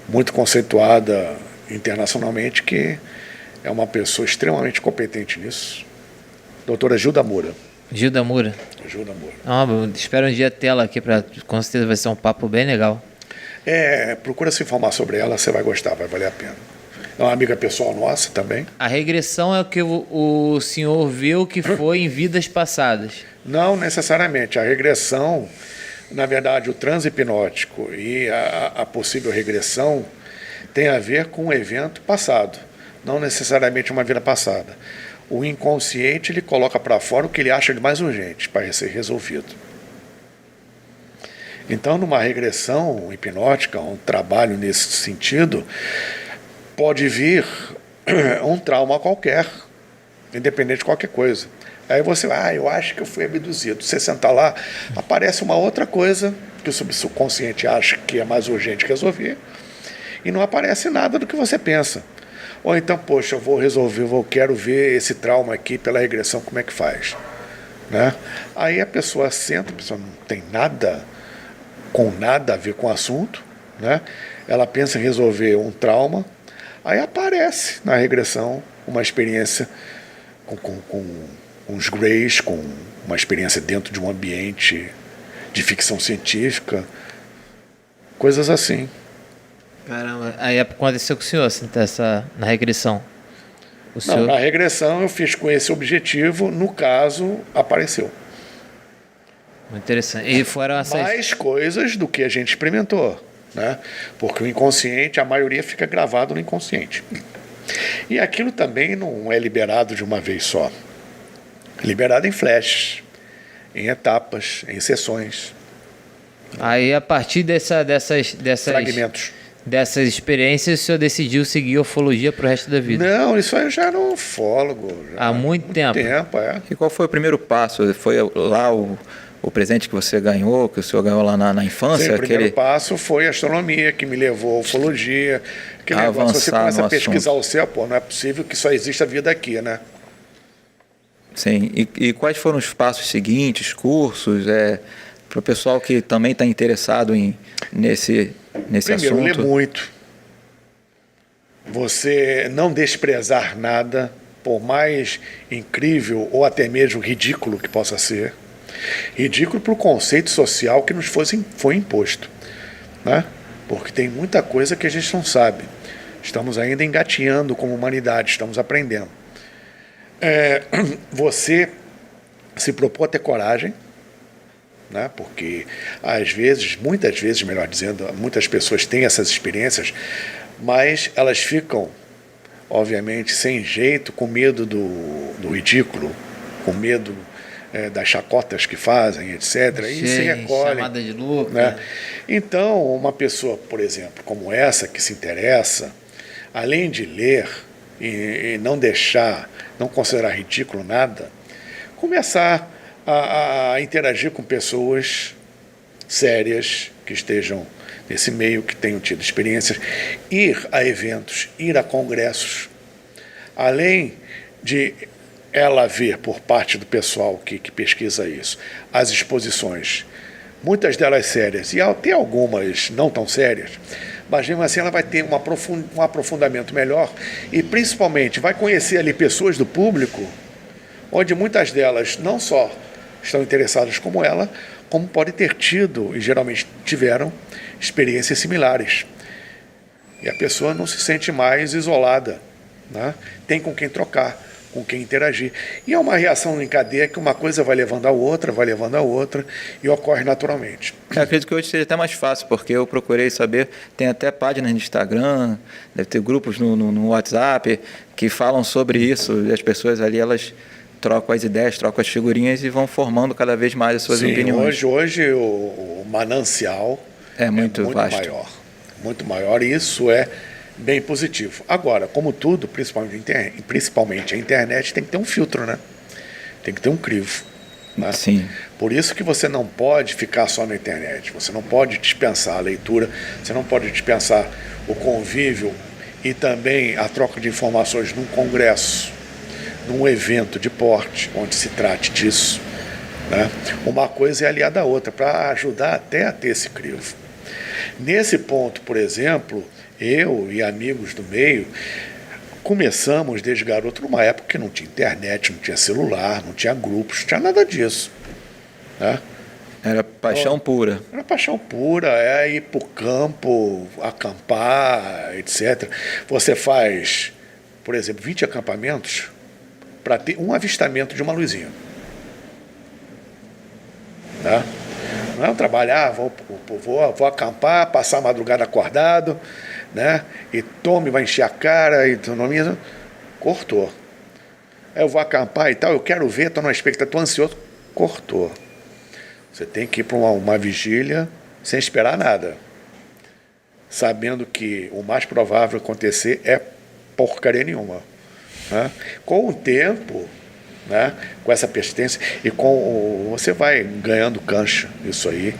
muito conceituada internacionalmente, que é uma pessoa extremamente competente nisso. Doutora Gilda Moura. Gilda Moura? Gilda Moura. Ah, espero um dia ter ela aqui, com certeza vai ser um papo bem legal. Procura se informar sobre ela, você vai gostar, vai valer a pena. É uma amiga pessoal nossa também. A regressão é o que o senhor viu que foi em vidas passadas? Não necessariamente. A regressão, na verdade, o transe hipnótico e a possível regressão tem a ver com um evento passado, não necessariamente uma vida passada. O inconsciente, ele coloca para fora o que ele acha de mais urgente para ser resolvido. Então, numa regressão hipnótica, um trabalho nesse sentido, pode vir um trauma qualquer, independente de qualquer coisa. Aí você vai, eu acho que eu fui abduzido. Você senta lá, aparece uma outra coisa que o subconsciente acha que é mais urgente resolver, e não aparece nada do que você pensa. Ou então, poxa, eu vou resolver, eu quero ver esse trauma aqui pela regressão, como é que faz? Né? Aí a pessoa senta, a pessoa não tem nada a ver com o assunto, né? Ela pensa em resolver um trauma, aí aparece na regressão uma experiência com uns greys, com uma experiência dentro de um ambiente de ficção científica, coisas assim. Caramba, aí aconteceu com o senhor, assim, na regressão? Não, na regressão eu fiz com esse objetivo, no caso, apareceu. Muito interessante. E foram essas... Mais coisas do que a gente experimentou, né? Porque o inconsciente, a maioria fica gravado no inconsciente. E aquilo também não é liberado de uma vez só. Liberado em flashes, em etapas, em sessões. Aí a partir dessas Fragmentos. dessas experiências, o senhor decidiu seguir ufologia pro resto da vida? Não, isso aí eu já era um ufólogo. Há muito tempo. E qual foi o primeiro passo? Foi lá o presente que você ganhou, que o senhor ganhou lá na infância? Sim, o primeiro passo foi a astronomia, que me levou à ufologia. Que negócio, você começa a pesquisar o céu, pô, não é possível que só exista vida aqui, né? Sim, e quais foram os passos seguintes, cursos, para o pessoal que também está interessado nesse Primeiro, assunto? ler muito. Você não desprezar nada, por mais incrível ou até mesmo ridículo que possa ser. Ridículo para o conceito social que nos foi imposto, né? Porque tem muita coisa que a gente não sabe. Estamos ainda engatinhando como humanidade, estamos aprendendo. Você se propor a ter coragem, né? Porque às vezes, muitas vezes, melhor dizendo, muitas pessoas têm essas experiências, mas elas ficam, obviamente, sem jeito, com medo do ridículo, com medo das chacotas que fazem, etc. E se recolhem. Chamada de louco. Né? Então, uma pessoa, por exemplo, como essa, que se interessa, além de ler e não deixar, não considerar ridículo nada, começar a interagir com pessoas sérias que estejam nesse meio, que tenham tido experiências, ir a eventos, ir a congressos, além de ela ver por parte do pessoal que pesquisa isso, as exposições, muitas delas sérias e até algumas não tão sérias, mas mesmo assim ela vai ter um aprofundamento melhor e principalmente vai conhecer ali pessoas do público, onde muitas delas não só estão interessadas como ela, como podem ter tido, e geralmente tiveram, experiências similares. E a pessoa não se sente mais isolada, né? Tem com quem trocar, com quem interagir. E é uma reação em cadeia que uma coisa vai levando a outra, e ocorre naturalmente. Eu acredito que hoje seja até mais fácil, porque eu procurei saber, tem até páginas no Instagram, deve ter grupos no WhatsApp que falam sobre isso, e as pessoas ali, elas trocam as ideias, trocam as figurinhas e vão formando cada vez mais as suas opiniões. Hoje o manancial é muito vasto. Maior. Muito maior, e isso é bem positivo. Agora, como tudo, principalmente a internet, tem que ter um filtro, né? Tem que ter um crivo. Né? Sim. Por isso que você não pode ficar só na internet, você não pode dispensar a leitura, você não pode dispensar o convívio e também a troca de informações num congresso, num evento de porte, onde se trate disso. Né? Uma coisa é aliada à outra, para ajudar até a ter esse crivo. Nesse ponto, por exemplo, eu e amigos do meio começamos desde garoto numa época que não tinha internet, não tinha celular, não tinha grupos, não tinha nada disso. Né? Era paixão pura. Era paixão pura, é ir para o campo, acampar, etc. Você faz, por exemplo, 20 acampamentos para ter um avistamento de uma luzinha. Né? Não é um trabalhar, vou acampar, passar a madrugada acordado, né? E tome, vai encher a cara, e economia. Cortou. Eu vou acampar e tal, eu quero ver, estou numa expectativa, estou ansioso. Cortou. Você tem que ir para uma vigília sem esperar nada, sabendo que o mais provável acontecer é porcaria nenhuma. Né? Com o tempo, né? Com essa persistência, e você vai ganhando cancha isso aí,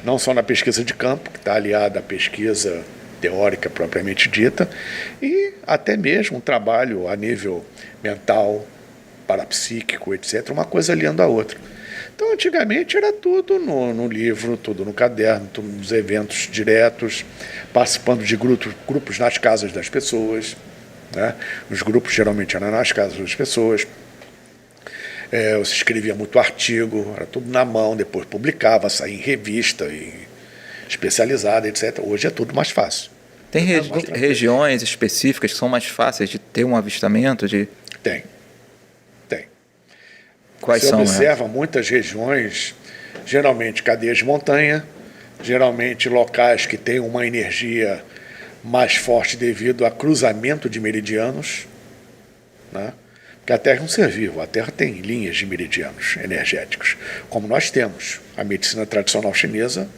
não só na pesquisa de campo, que está aliada à pesquisa teórica propriamente dita, e até mesmo um trabalho a nível mental, parapsíquico, etc., uma coisa aliando a outra. Então, antigamente era tudo no livro, tudo no caderno, tudo nos eventos diretos, participando de grupos nas casas das pessoas. Né? Os grupos geralmente eram nas casas das pessoas. Você escrevia muito artigo, era tudo na mão, depois publicava, saía em revista especializada, etc. Hoje é tudo mais fácil. Tem regiões específicas que são mais fáceis de ter um avistamento? Tem. Quais Você são? observa muitas regiões, geralmente cadeias de montanha, geralmente locais que têm uma energia mais forte devido a cruzamento de meridianos, né? Porque a Terra é um ser vivo, a Terra tem linhas de meridianos energéticos, como nós temos. A medicina tradicional chinesa,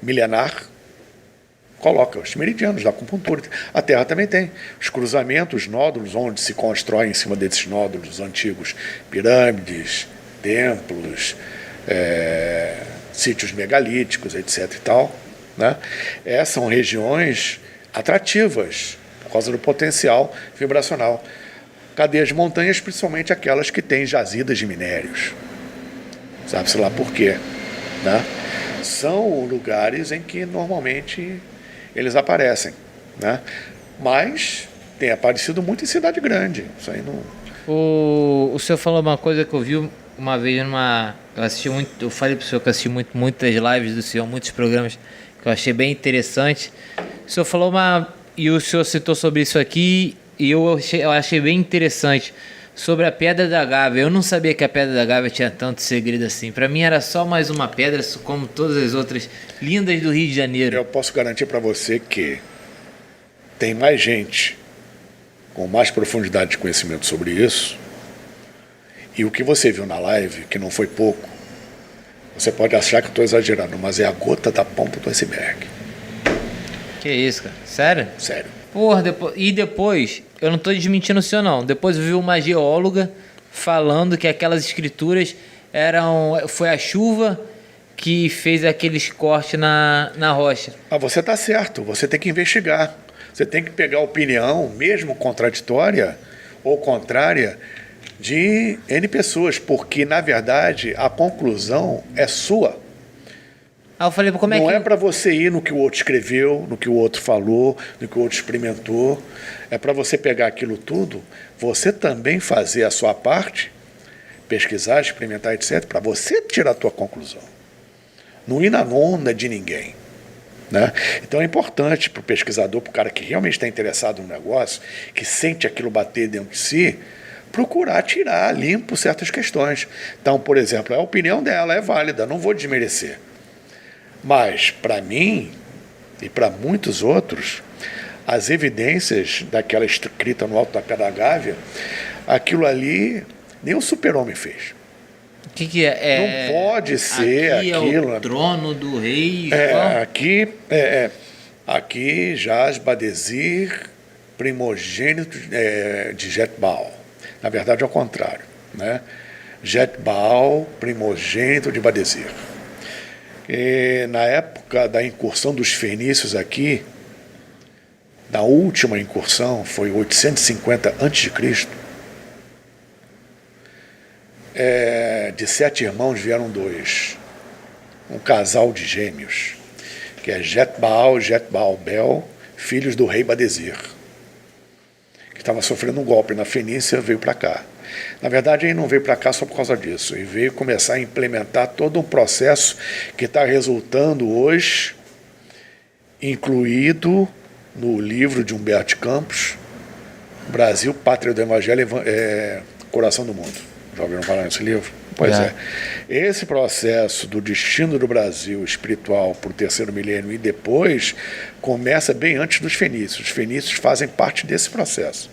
milenar, coloca os meridianos da acupuntura. A Terra também tem os cruzamentos, os nódulos, onde se constrói em cima desses nódulos antigos pirâmides, templos, sítios megalíticos, etc. e tal, né? São regiões atrativas por causa do potencial vibracional. Cadeias de montanhas, principalmente aquelas que têm jazidas de minérios. Sabe-se lá por quê, né? São lugares em que normalmente eles aparecem, né? Mas tem aparecido muito em cidade grande. Isso aí não... O senhor falou uma coisa que eu vi uma vez eu falei pro senhor que eu assisti muitas lives do senhor, muitos programas que eu achei bem interessante. O senhor falou e o senhor citou sobre isso aqui, e eu achei bem interessante, sobre a Pedra da Gávea. Eu não sabia que a Pedra da Gávea tinha tanto segredo assim. Para mim era só mais uma pedra, como todas as outras lindas do Rio de Janeiro. Eu posso garantir para você que tem mais gente com mais profundidade de conhecimento sobre isso, e o que você viu na live, que não foi pouco, você pode achar que eu estou exagerando, mas é a gota da ponta do iceberg. Que isso, cara? Sério? Sério. Porra, depois, eu não estou desmentindo o senhor não, depois eu vi uma geóloga falando que aquelas escrituras foi a chuva que fez aqueles cortes na rocha. Mas você está certo, você tem que investigar. Você tem que pegar a opinião, mesmo contraditória ou contrária, de N pessoas, porque, na verdade, a conclusão é sua. Aí eu falei, como é que... Não é para você ir no que o outro escreveu, no que o outro falou, no que o outro experimentou. É para você pegar aquilo tudo, você também fazer a sua parte, pesquisar, experimentar, etc., para você tirar a tua conclusão. Não ir na onda de ninguém. Né? Então é importante para o pesquisador, para o cara que realmente está interessado no negócio, que sente aquilo bater dentro de si, procurar tirar limpo certas questões. Então, por exemplo, a opinião dela é válida, não vou desmerecer. Mas, para mim, e para muitos outros, as evidências daquela escrita no alto da Pedra da Gávea, aquilo ali nem o super-homem fez. O que é? Não pode ser aqui aquilo. É o trono do rei. Aqui jaz Badezir, primogênito de Jetbaal. Na verdade, é o contrário, né? Jetbaal, primogênito de Badezir. E na época da incursão dos fenícios aqui, na última incursão, foi 850 a.C., de 7 irmãos vieram 2. Um casal de gêmeos, que é Jetbaal e Jetbaal-Bel, filhos do rei Badezir, que estava sofrendo um golpe na Fenícia, veio para cá. Na verdade, ele não veio para cá só por causa disso. Ele veio começar a implementar todo um processo que está resultando hoje, incluído no livro de Humberto Campos, Brasil, Pátria do Evangelho, Coração do Mundo. Já ouviram falar nesse livro? Pois é. Esse processo do destino do Brasil espiritual para o terceiro milênio e depois começa bem antes dos fenícios. Os fenícios fazem parte desse processo.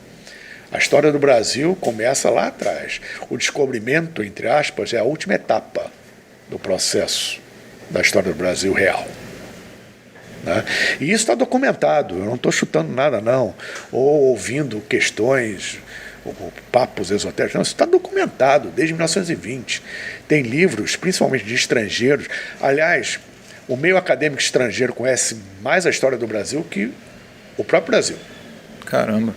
A história do Brasil começa lá atrás. O descobrimento, entre aspas, é a última etapa do processo da história do Brasil real. Né? E isso está documentado. Eu não estou chutando nada, não. Ou ouvindo questões... papos esotéricos, não, isso está documentado desde 1920. Tem livros, principalmente de estrangeiros. Aliás, o meio acadêmico estrangeiro conhece mais a história do Brasil que o próprio Brasil. Caramba.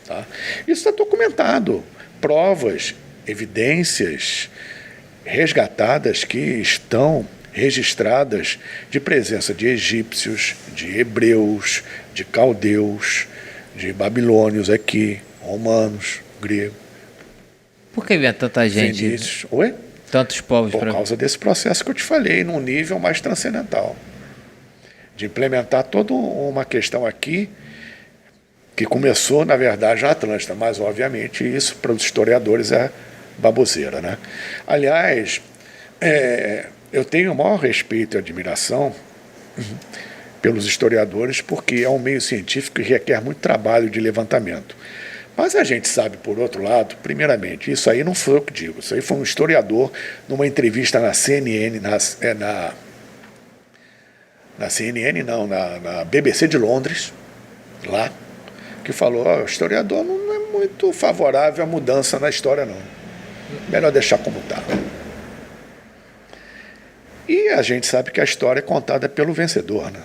Tá? Isso está documentado. Provas, evidências resgatadas que estão registradas de presença de egípcios, de hebreus, de caldeus, de babilônios aqui, romanos, gregos. Por que vem tanta gente? Fenícios. Oi? Tantos povos. Por causa desse processo que eu te falei, num nível mais transcendental. De implementar toda uma questão aqui, que começou, na verdade, na Atlântida, mas, obviamente, isso para os historiadores é baboseira, né? Aliás, eu tenho o maior respeito e admiração pelos historiadores, porque é um meio científico que requer muito trabalho de levantamento. Mas a gente sabe, por outro lado, primeiramente, isso aí não foi eu que digo, isso aí foi um historiador numa entrevista na CNN, na CNN não, na BBC de Londres, lá, que falou, o historiador não é muito favorável à mudança na história, não. Melhor deixar como está. E a gente sabe que a história é contada pelo vencedor, né?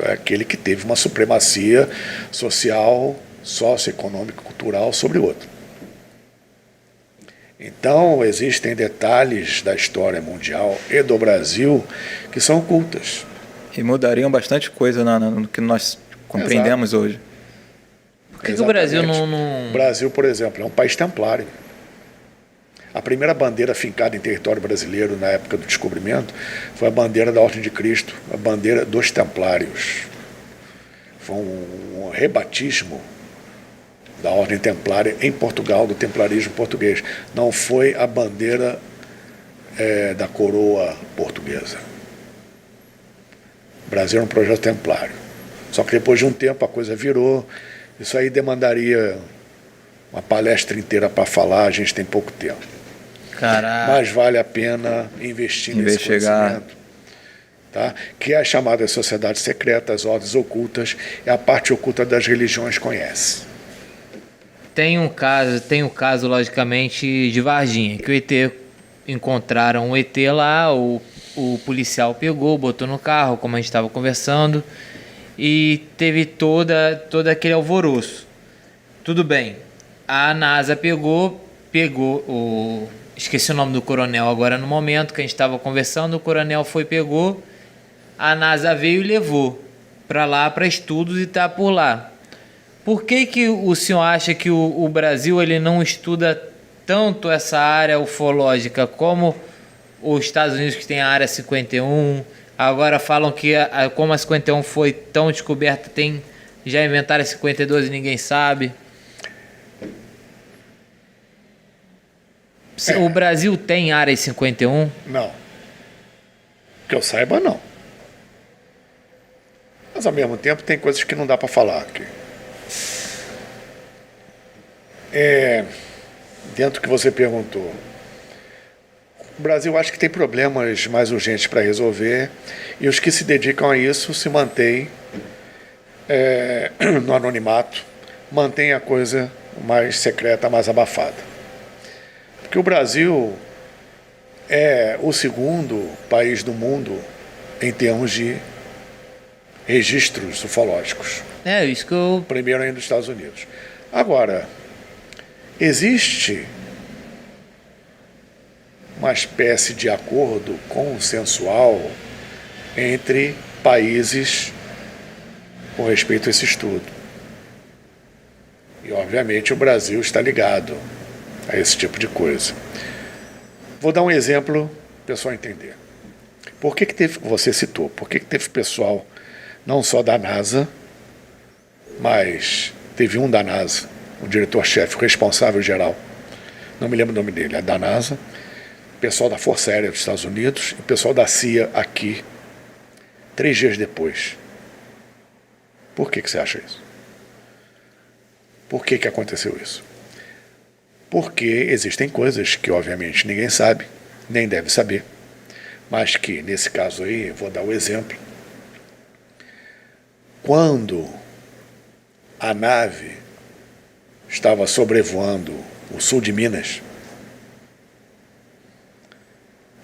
É aquele que teve uma supremacia social, socioeconômica, cultural sobre o outro. Então, existem detalhes da história mundial e do Brasil que são ocultas. E mudariam bastante coisa no que nós compreendemos hoje. Por que o Brasil não... O Brasil, por exemplo, é um país templário. A primeira bandeira fincada em território brasileiro na época do descobrimento foi a bandeira da Ordem de Cristo, a bandeira dos Templários. Foi um rebatismo da Ordem Templária em Portugal, do templarismo português. Não foi a bandeira da coroa portuguesa. O Brasil era um projeto templário. Só que depois de um tempo a coisa virou. Isso aí demandaria uma palestra inteira para falar, a gente tem pouco tempo. Caraca. Mas vale a pena investir nesse conhecimento. Tá? Que é a chamada sociedade secreta, as ordens ocultas, é a parte oculta das religiões conhece. Tem um caso, logicamente, de Varginha, que o ET encontraram o ET lá, o policial botou no carro, como a gente estava conversando, e teve todo aquele alvoroço. Tudo bem. A NASA pegou esqueci o nome do coronel agora no momento que a gente estava conversando, o coronel pegou, a NASA veio e levou para lá para estudos e está por lá. Por que o senhor acha que o Brasil ele não estuda tanto essa área ufológica como os Estados Unidos, que tem a área 51? Agora falam que como a 51 foi tão descoberta, já inventaram a 52 e ninguém sabe. O Brasil tem área 51? Não. Que eu saiba, não. Mas ao mesmo tempo tem coisas que não dá para falar aqui. Dentro do que você perguntou, o Brasil acho que tem problemas mais urgentes para resolver e os que se dedicam a isso se mantêm no anonimato, mantêm a coisa mais secreta, mais abafada. Porque o Brasil é o segundo país do mundo em termos de registros ufológicos. Isso que eu... Primeiro ainda dos Estados Unidos. Agora, existe uma espécie de acordo consensual entre países com respeito a esse estudo. E, obviamente, o Brasil está ligado a esse tipo de coisa. Vou dar um exemplo para o pessoal entender. Por que teve, você citou, por que teve pessoal não só da NASA, mas teve um da NASA, o diretor-chefe, o responsável geral, não me lembro o nome dele, é da NASA, pessoal da Força Aérea dos Estados Unidos e pessoal da CIA aqui, 3 dias depois. Por que você acha isso? Por que aconteceu isso? Porque existem coisas que, obviamente, ninguém sabe, nem deve saber, mas que, nesse caso aí, vou dar o exemplo. Quando a nave estava sobrevoando o sul de Minas,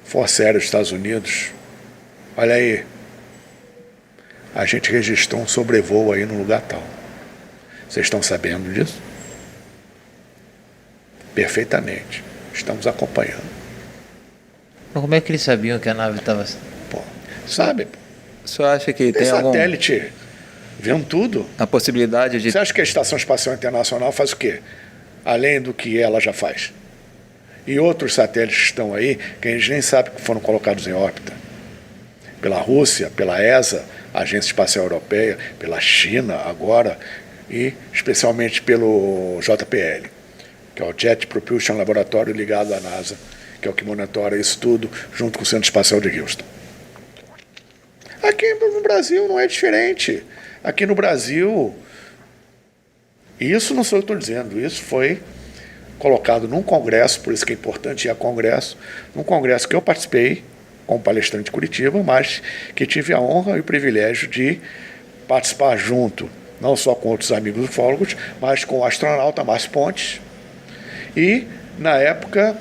Força Aérea dos Estados Unidos, olha aí, a gente registrou um sobrevoo aí no lugar tal. Vocês estão sabendo disso? Perfeitamente. Estamos acompanhando. Mas como é que eles sabiam que a nave estava... Sabe? O senhor acha que tem satélite vendo tudo? A possibilidade de... Você acha que a Estação Espacial Internacional faz o quê? Além do que ela já faz. E outros satélites que estão aí, que a gente nem sabe que foram colocados em órbita. Pela Rússia, pela ESA, Agência Espacial Europeia, pela China agora, e especialmente pelo JPL, que é o Jet Propulsion Laboratory ligado à NASA, que é o que monitora isso tudo junto com o Centro Espacial de Houston. Aqui no Brasil não é diferente. Aqui no Brasil, isso não sou eu que estou dizendo, isso foi colocado num congresso, por isso que é importante ir a congresso, num congresso que eu participei, como palestrante de Curitiba, mas que tive a honra e o privilégio de participar junto, não só com outros amigos ufólogos, mas com o astronauta Márcio Pontes e, na época,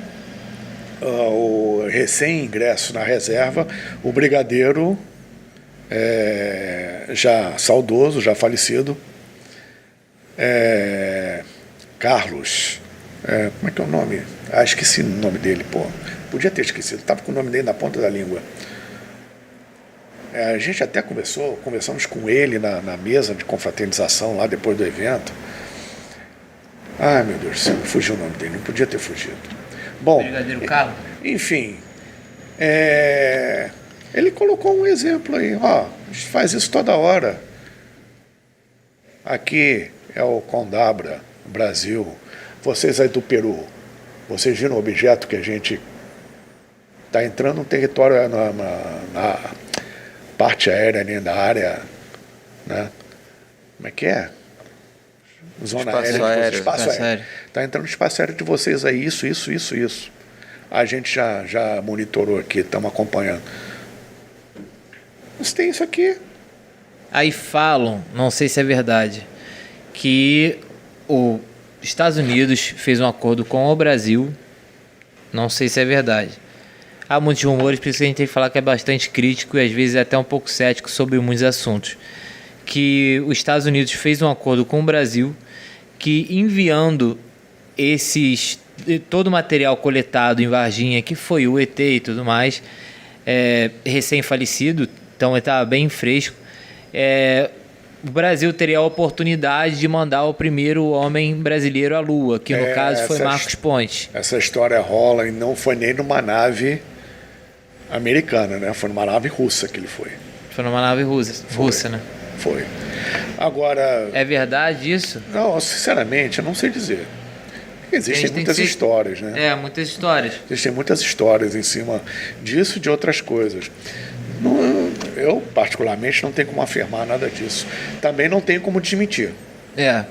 o recém-ingresso na reserva, o brigadeiro, já saudoso, já falecido, Carlos. Como é que é o nome? Esqueci o nome dele, pô. Podia ter esquecido, estava com o nome dele na ponta da língua. A gente até conversamos com ele na mesa de confraternização lá depois do evento. Ai, meu Deus do céu, fugiu o nome dele, não podia ter fugido. Bom, Brigadeiro Carlos. Enfim, ele colocou um exemplo aí, ó, a gente faz isso toda hora. Aqui é o Condabra, Brasil. Vocês aí do Peru, vocês viram o objeto que a gente está entrando no território, na parte aérea, né, da área, né? Como é que é? Zona aérea. Espaço aéreo. Está entrando no espaço aéreo de vocês aí, isso. A gente já monitorou aqui, estamos acompanhando. Mas tem isso aqui. Aí falam, não sei se é verdade, que os Estados Unidos fez um acordo com o Brasil, não sei se é verdade. Há muitos rumores, por isso a gente tem que falar que é bastante crítico e às vezes até um pouco cético sobre muitos assuntos. Que os Estados Unidos fez um acordo com o Brasil que, enviando todo o material coletado em Varginha, que foi o ET e tudo mais, recém-falecido, então ele estava bem fresco, o Brasil teria a oportunidade de mandar o primeiro homem brasileiro à Lua, que no caso foi Marcos Pontes. Essa história rola e não foi nem numa nave americana, né? Foi numa nave russa que ele foi. Foi numa nave russa, né? Foi. Agora... É verdade isso? Não, sinceramente, eu não sei dizer. Existem muitas histórias, né? Muitas histórias. Existem muitas histórias em cima disso e de outras coisas. Eu, particularmente, não tenho como afirmar nada disso. Também não tenho como desmentir. Né?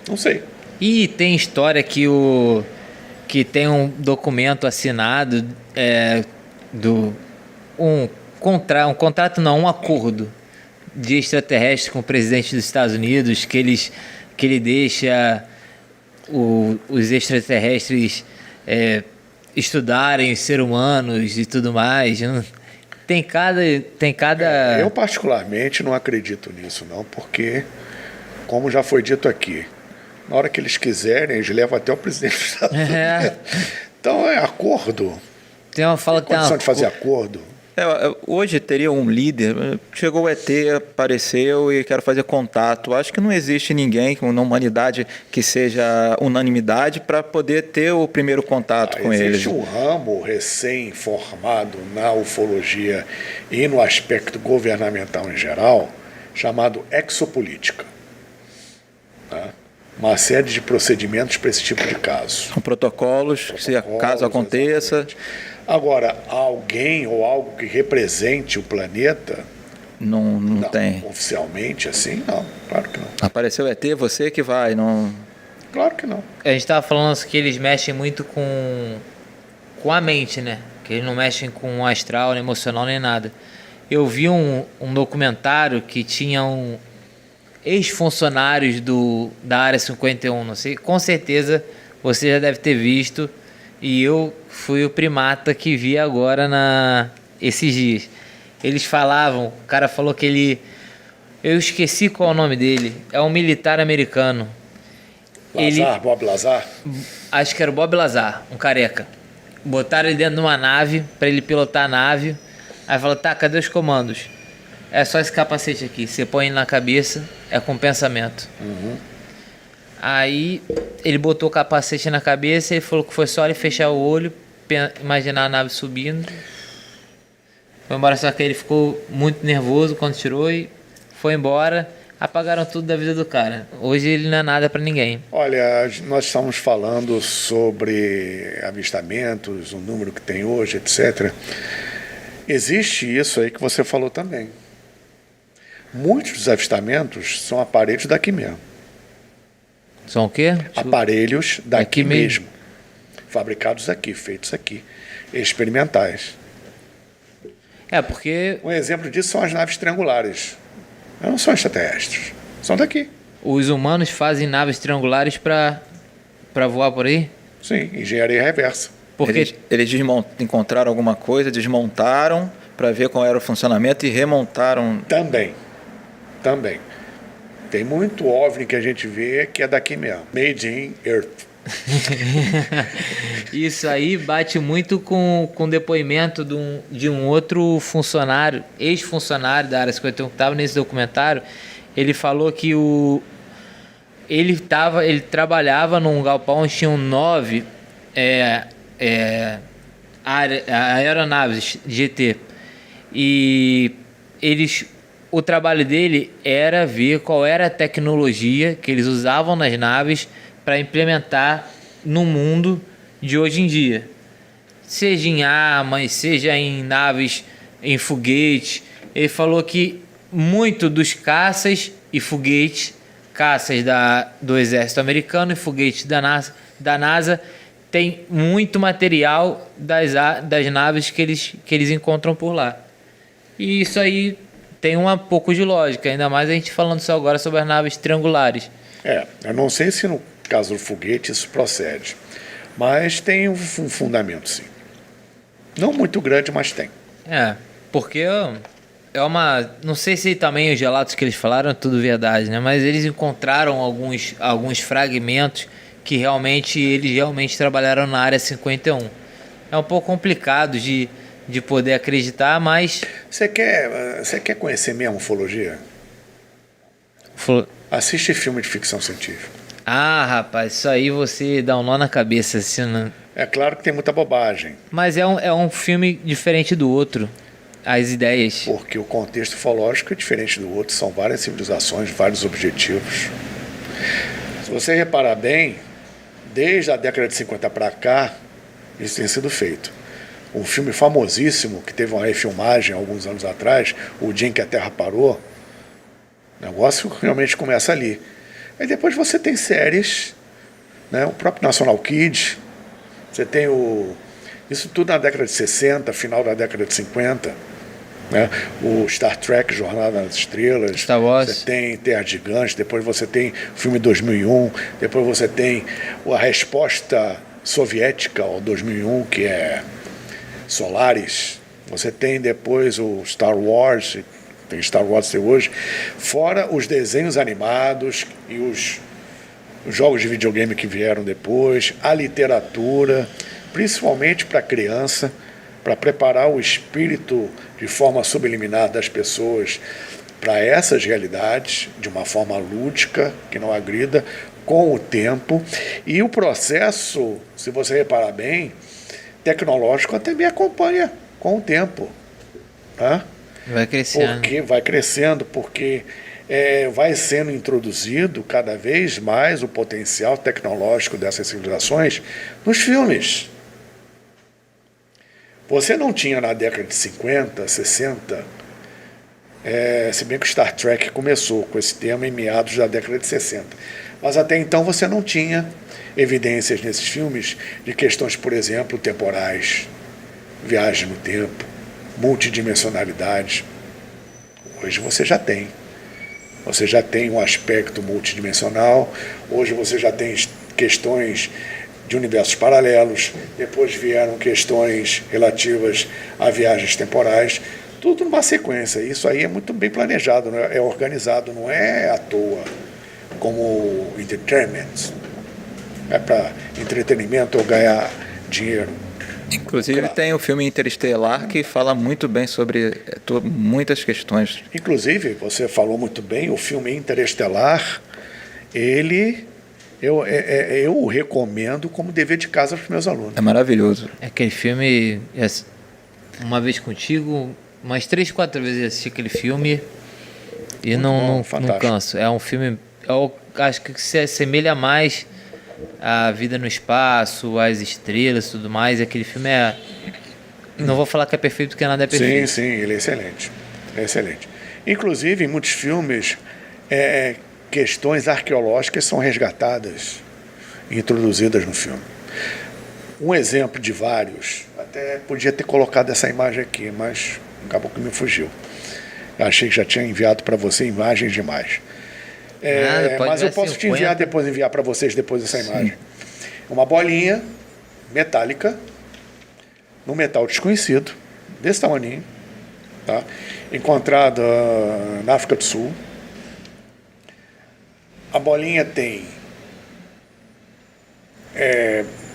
Não sei. E tem história que tem um documento assinado um acordo de extraterrestre com o presidente dos Estados Unidos, que ele deixa os extraterrestres estudarem os seres humanos e tudo mais. Tem cada... Eu particularmente não acredito nisso, não, porque, como já foi dito aqui, na hora que eles quiserem, eles levam até o presidente dos Estados Unidos. Então é acordo. Tem uma fala que tem condição de fazer acordo. Hoje teria um líder, chegou o ET, apareceu e quero fazer contato. Acho que não existe ninguém na humanidade que seja unanimidade para poder ter o primeiro contato com eles. Existe um ramo recém-formado na ufologia e no aspecto governamental em geral, chamado exopolítica. Tá? Uma série de procedimentos para esse tipo de caso. Com protocolos, se caso aconteça... Exatamente. Agora, alguém ou algo que represente o planeta... Não tem. Oficialmente, assim, não. Claro que não. Apareceu ET, você que vai, não... Claro que não. A gente estava falando que eles mexem muito com a mente, né? Que eles não mexem com o astral, nem emocional, nem nada. Eu vi um documentário que tinha ex-funcionários da Área 51, não sei, com certeza você já deve ter visto, e eu fui o primata que vi agora esses dias. Eles falavam, o cara falou que eu esqueci qual é o nome dele, é um militar americano. Bob Lazar? Acho que era o Bob Lazar, um careca. Botaram ele dentro de uma nave, para ele pilotar a nave, aí falou, tá, cadê os comandos? É só esse capacete aqui, você põe ele na cabeça, é com pensamento. Uhum. Aí ele botou o capacete na cabeça e falou que foi só ele fechar o olho, imaginar a nave subindo. Foi embora, só que ele ficou muito nervoso quando tirou e foi embora. Apagaram tudo da vida do cara. Hoje ele não é nada para ninguém. Olha, nós estamos falando sobre avistamentos, o número que tem hoje, etc. Existe isso aí que você falou também. Muitos dos avistamentos são aparelhos daqui mesmo. São o quê? Aparelhos daqui mesmo. Fabricados aqui, feitos aqui. Experimentais. Porque Um exemplo disso são as naves triangulares. Não são extraterrestres, são daqui. os humanos fazem naves triangulares para voar por aí? Sim, engenharia reversa. Porque Eles encontraram alguma coisa, desmontaram para ver qual era o funcionamento e remontaram. Também. Tem muito OVNI que a gente vê que é daqui mesmo. Made in Earth. isso aí bate muito com o depoimento de um outro funcionário, ex-funcionário da Área 51 que estava nesse documentário. Ele falou que ele trabalhava num galpão onde tinham 9 aeronaves GT. E o trabalho dele era ver qual era a tecnologia que eles usavam nas naves para implementar no mundo de hoje em dia. Seja em armas, seja em naves, em foguetes. Ele falou que muito dos caças e foguetes, caças do exército americano e foguetes da NASA, tem muito material das naves que eles encontram por lá. E isso aí tem um pouco de lógica, ainda mais a gente falando só agora sobre as naves triangulares. Eu não sei se no caso do foguete isso procede, mas tem um fundamento, sim. Não muito grande, mas tem. Porque não sei se também os relatos que eles falaram é tudo verdade, né? Mas eles encontraram alguns fragmentos que eles realmente trabalharam na Área 51. É um pouco complicado de poder acreditar, mas... Você quer conhecer mesmo ufologia? Assiste filme de ficção científica. Ah, rapaz, isso aí você dá um nó na cabeça. Assim, né? É claro que tem muita bobagem. Mas é um filme diferente do outro. As ideias. Porque o contexto ufológico é diferente do outro. São várias civilizações, vários objetivos. Se você reparar bem, desde a década de 50 para cá, isso tem sido feito. Um filme famosíssimo, que teve uma refilmagem alguns anos atrás, O Dia em que a Terra Parou, o negócio realmente começa ali. Aí depois você tem séries, né, o próprio National Kid, você tem isso tudo na década de 60, final da década de 50, né, o Star Trek, Jornada nas Estrelas, Star Wars. Você tem Terra Gigante, depois você tem o filme 2001, depois você tem a resposta soviética ao 2001, que é Solaris, você tem depois o Star Wars, tem Star Wars até hoje, fora os desenhos animados e os jogos de videogame que vieram depois, a literatura, principalmente para criança, para preparar o espírito de forma subliminar das pessoas para essas realidades, de uma forma lúdica, que não agrida, com o tempo. E o processo, se você reparar bem, tecnológico também acompanha com o tempo. Tá? Vai crescendo. Porque vai crescendo, porque vai sendo introduzido cada vez mais o potencial tecnológico dessas civilizações nos filmes. Você não tinha na década de 50, 60, se bem que o Star Trek começou com esse tema em meados da década de 60. Mas até então você não tinha evidências nesses filmes de questões, por exemplo, temporais, viagem no tempo, multidimensionalidade. Hoje você já tem. Você já tem um aspecto multidimensional, hoje você já tem questões de universos paralelos, depois vieram questões relativas a viagens temporais, tudo numa sequência. Isso aí é muito bem planejado, né? É organizado, não é à toa, como entertainment. É para entretenimento ou ganhar dinheiro. Inclusive claro. Tem o filme Interestelar que fala muito bem sobre muitas questões. Inclusive, você falou muito bem, o filme Interestelar, eu o recomendo como dever de casa para os meus alunos. É maravilhoso. É aquele filme, uma vez contigo, umas 3, 4 vezes eu assisti aquele filme e não canso. É um filme, eu acho que se assemelha mais à vida no espaço, às estrelas e tudo mais. Aquele filme não vou falar que é perfeito porque nada é perfeito. Sim, ele é excelente. É excelente. Inclusive, em muitos filmes, questões arqueológicas são resgatadas e introduzidas no filme. Um exemplo de vários, até podia ter colocado essa imagem aqui, mas acabou que me fugiu. Eu achei que já tinha enviado para você imagens demais. Mas eu posso 50. te enviar para vocês depois essa imagem. Uma bolinha metálica, num metal desconhecido, desse tamaninho, tá? Encontrada na África do Sul. A bolinha tem,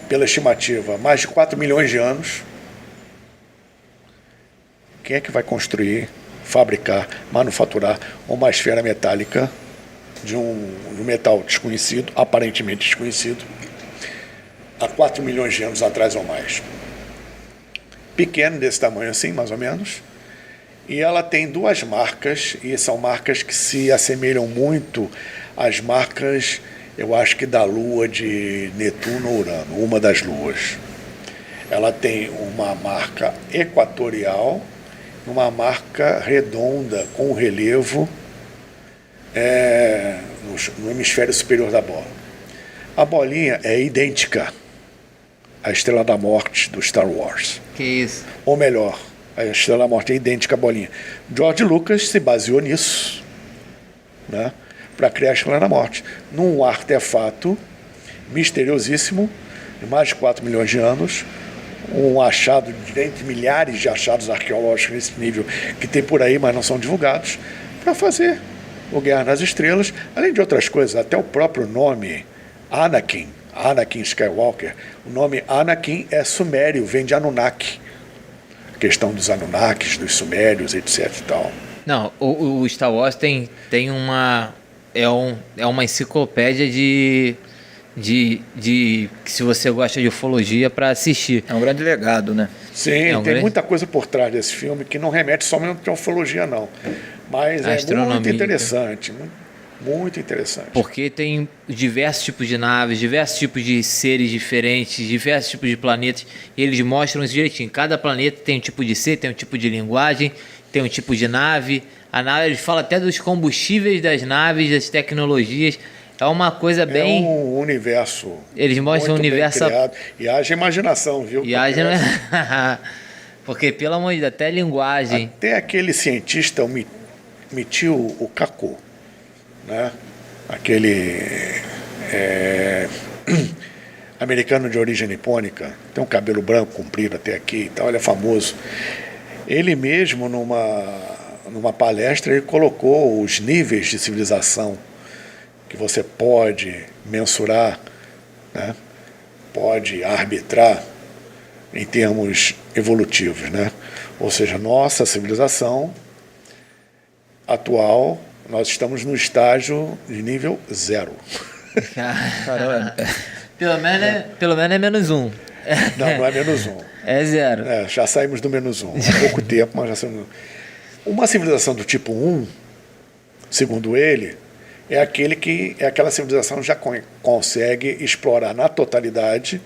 pela estimativa, mais de 4 milhões de anos. Quem é que vai construir, fabricar, manufaturar uma esfera metálica de um metal desconhecido, aparentemente desconhecido, há 4 milhões de anos atrás ou mais? Pequeno, desse tamanho assim, mais ou menos. E ela tem 2 marcas, e são marcas que se assemelham muito às marcas, eu acho que da lua de Netuno ou Urano, uma das luas. Ela tem uma marca equatorial, uma marca redonda com relevo no hemisfério superior da bola. A bolinha é idêntica à Estrela da Morte do Star Wars. Que isso? Ou melhor, a Estrela da Morte é idêntica à bolinha. George Lucas se baseou nisso, né, para criar a Estrela da Morte, num artefato misteriosíssimo, de mais de 4 milhões de anos, um achado, dentre milhares de achados arqueológicos nesse nível que tem por aí, mas não são divulgados, para fazer o Guerra nas Estrelas, além de outras coisas, até o próprio nome Anakin Skywalker, o nome Anakin é sumério, vem de Anunnaki, a questão dos Anunnakis, dos sumérios, etc e tal. Não, o Star Wars tem uma... É uma enciclopédia de se você gosta de ufologia, para assistir. É um grande legado, né? Sim, tem muita coisa por trás desse filme que não remete somente à ufologia, não. Mas é muito interessante, muito interessante. Porque tem diversos tipos de naves, diversos tipos de seres diferentes, diversos tipos de planetas, e eles mostram isso direitinho. Cada planeta tem um tipo de ser, tem um tipo de linguagem, tem um tipo de nave. A nave, ele fala até dos combustíveis das naves, das tecnologias. É uma coisa bem... É um universo. Eles mostram um universo... E haja imaginação, viu? E haja... Porque, pelo amor de Deus, até a linguagem... Até aquele cientista, o Michio Kaku, né? Aquele americano de origem nipônica, tem um cabelo branco comprido até aqui e tal, ele é famoso. Ele mesmo, numa palestra, ele colocou os níveis de civilização que você pode mensurar, né? Pode arbitrar em termos evolutivos, né? Ou seja, nossa civilização atual, nós estamos no estágio de nível 0. Caramba. Pelo menos é menos 1. Não é menos 1. É 0. Já saímos do menos 1. Há pouco tempo, mas já saímos. Uma civilização do tipo 1, segundo ele, é aquela civilização que já consegue explorar na totalidade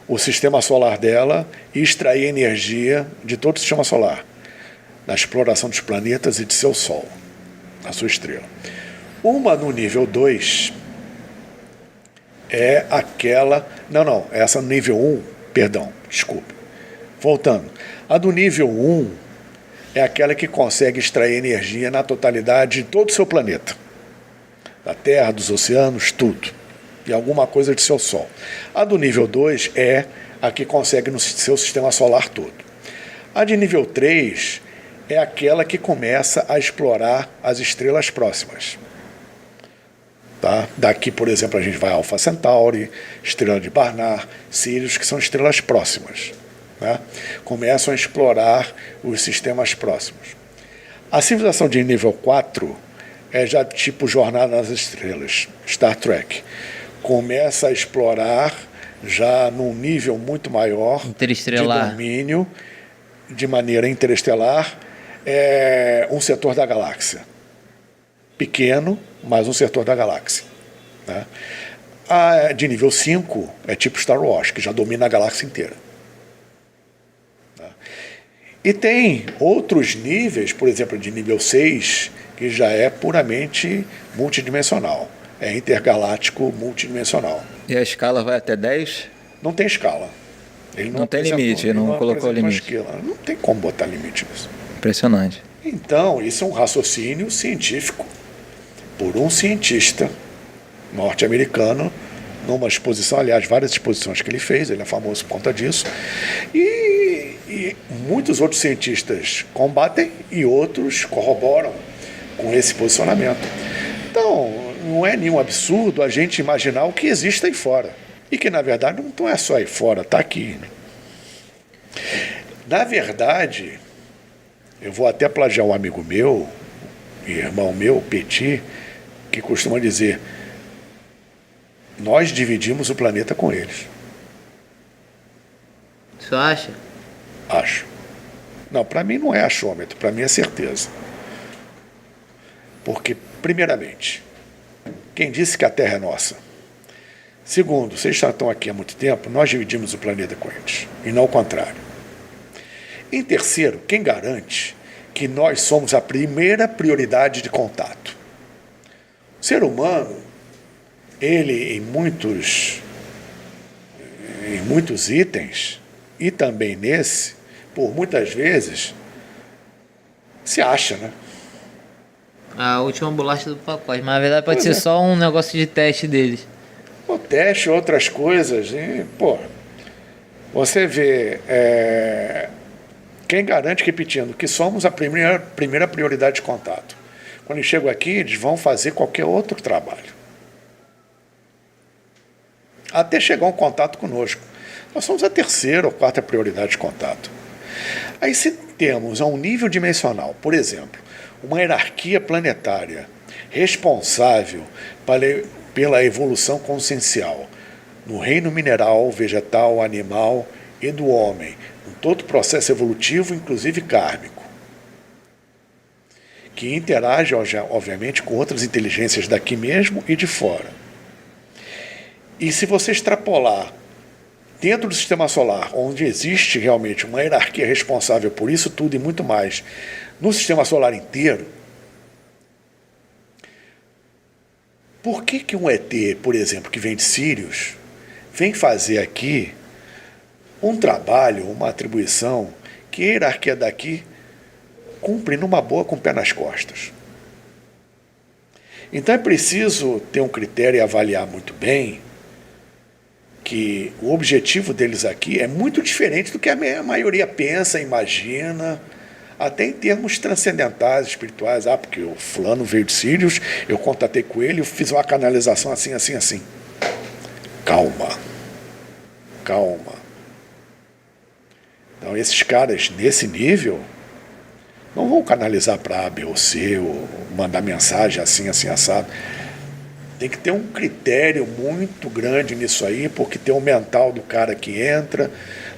o sistema solar dela e extrair energia de todo o sistema solar, na exploração dos planetas e de seu Sol, a sua estrela. Uma no nível 2 é aquela... essa no nível 1, perdão, desculpa. Voltando. A do nível 1 é aquela que consegue extrair energia na totalidade de todo o seu planeta. Da Terra, dos oceanos, tudo. E alguma coisa de seu Sol. A do nível 2 é a que consegue no seu sistema solar todo. A de nível 3 é aquela que começa a explorar as estrelas próximas. Tá? Daqui, por exemplo, a gente vai a Alpha Centauri, estrela de Barnard, Sirius, que são estrelas próximas. Né? Começam a explorar os sistemas próximos. A civilização de nível 4 é já tipo Jornada nas Estrelas, Star Trek. Começa a explorar já num nível muito maior de domínio, de maneira interestelar, um setor da galáxia. Pequeno, mas um setor da galáxia. Né? A de nível 5 é tipo Star Wars, que já domina a galáxia inteira. E tem outros níveis, por exemplo, de nível 6, que já é puramente multidimensional. É intergaláctico multidimensional. E a escala vai até 10? Não tem escala. Ele não tem limite, ele não colocou limite. Não tem como botar limite nisso. Impressionante. Então, isso é um raciocínio científico por um cientista norte-americano numa exposição, aliás, várias exposições que ele fez, ele é famoso por conta disso, e muitos outros cientistas combatem e outros corroboram com esse posicionamento. Então, não é nenhum absurdo a gente imaginar o que existe aí fora, e que, na verdade, não é só aí fora, está aqui. Na verdade, eu vou até plagiar um amigo meu, irmão meu, Petit, que costuma dizer: nós dividimos o planeta com eles. Você acha? Acho. Não, para mim não é achômetro, para mim é certeza. Porque, primeiramente, quem disse que a Terra é nossa? Segundo, vocês já estão aqui há muito tempo, nós dividimos o planeta com eles, e não o contrário. Em terceiro, quem garante que nós somos a primeira prioridade de contato? O ser humano, ele em muitos itens, e também nesse, por muitas vezes, se acha, né? A última bolacha do pacote, mas na verdade pode Pois ser é. só um negócio de teste deles. O teste, outras coisas, e, você vê, quem garante, repetindo, que somos a primeira prioridade de contato? Quando eles chegam aqui, eles vão fazer qualquer outro trabalho, até chegar um contato conosco. Nós somos a terceira ou quarta prioridade de contato. Aí, se temos a um nível dimensional, por exemplo, uma hierarquia planetária responsável pela evolução consciencial no reino mineral, vegetal, animal e do homem, em todo o processo evolutivo, inclusive kármico, que interage, obviamente, com outras inteligências daqui mesmo e de fora. E se você extrapolar dentro do sistema solar, onde existe realmente uma hierarquia responsável por isso tudo e muito mais, no sistema solar inteiro, por que um ET, por exemplo, que vem de Sírios, vem fazer aqui um trabalho, uma atribuição que a hierarquia daqui cumpre numa boa com o pé nas costas? Então é preciso ter um critério e avaliar muito bem que o objetivo deles aqui é muito diferente do que a maioria pensa, imagina, até em termos transcendentais, espirituais. Porque o fulano veio de Sírios, eu contatei com ele, eu fiz uma canalização assim, assim, assim. Calma. Então esses caras, nesse nível, não vão canalizar para A, B ou C, ou mandar mensagem assim, assim, assado. Tem que ter um critério muito grande nisso aí, porque tem o mental do cara que entra,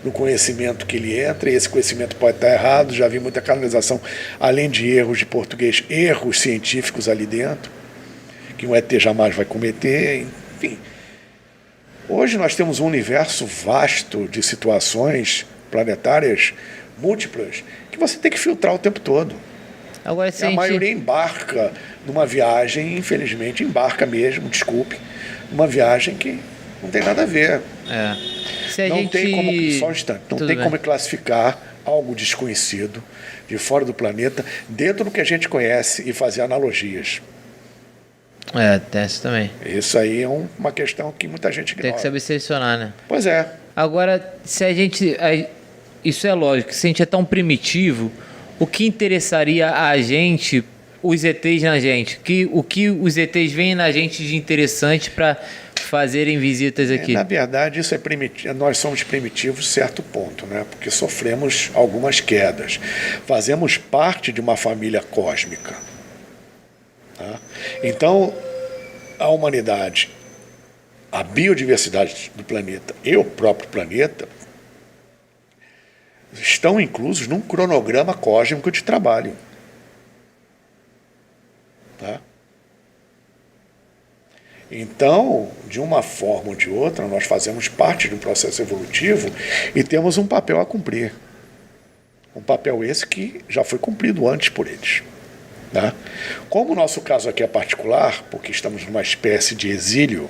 no conhecimento que ele entra, e esse conhecimento pode estar errado. Já vi muita canalização, além de erros de português, erros científicos ali dentro, que um ET jamais vai cometer, enfim. Hoje nós temos um universo vasto de situações planetárias múltiplas que você tem que filtrar o tempo todo. Agora, E a maioria embarca numa viagem, infelizmente, embarca mesmo, desculpe, numa viagem que não tem nada a ver. Se a Não gente... tem como, só um instante, não Tudo tem bem. como classificar algo desconhecido, de fora do planeta, dentro do que a gente conhece e fazer analogias. Tem essa também. Isso aí é uma questão que muita gente ignora. Tem que saber selecionar, né? Pois é. Agora, se a gente... Isso é lógico, se a gente é tão primitivo, o que interessaria a gente, os ETs na gente? O que os ETs veem na gente de interessante para fazerem visitas aqui? Na verdade, isso é primitivo. Nós somos primitivos certo ponto, né? Porque sofremos algumas quedas. Fazemos parte de uma família cósmica. Tá? Então, a humanidade, a biodiversidade do planeta e o próprio planeta estão inclusos num cronograma cósmico de trabalho. Tá? Então, de uma forma ou de outra, nós fazemos parte de um processo evolutivo e temos um papel a cumprir. Um papel esse que já foi cumprido antes por eles. Tá? Como o nosso caso aqui é particular, porque estamos numa espécie de exílio,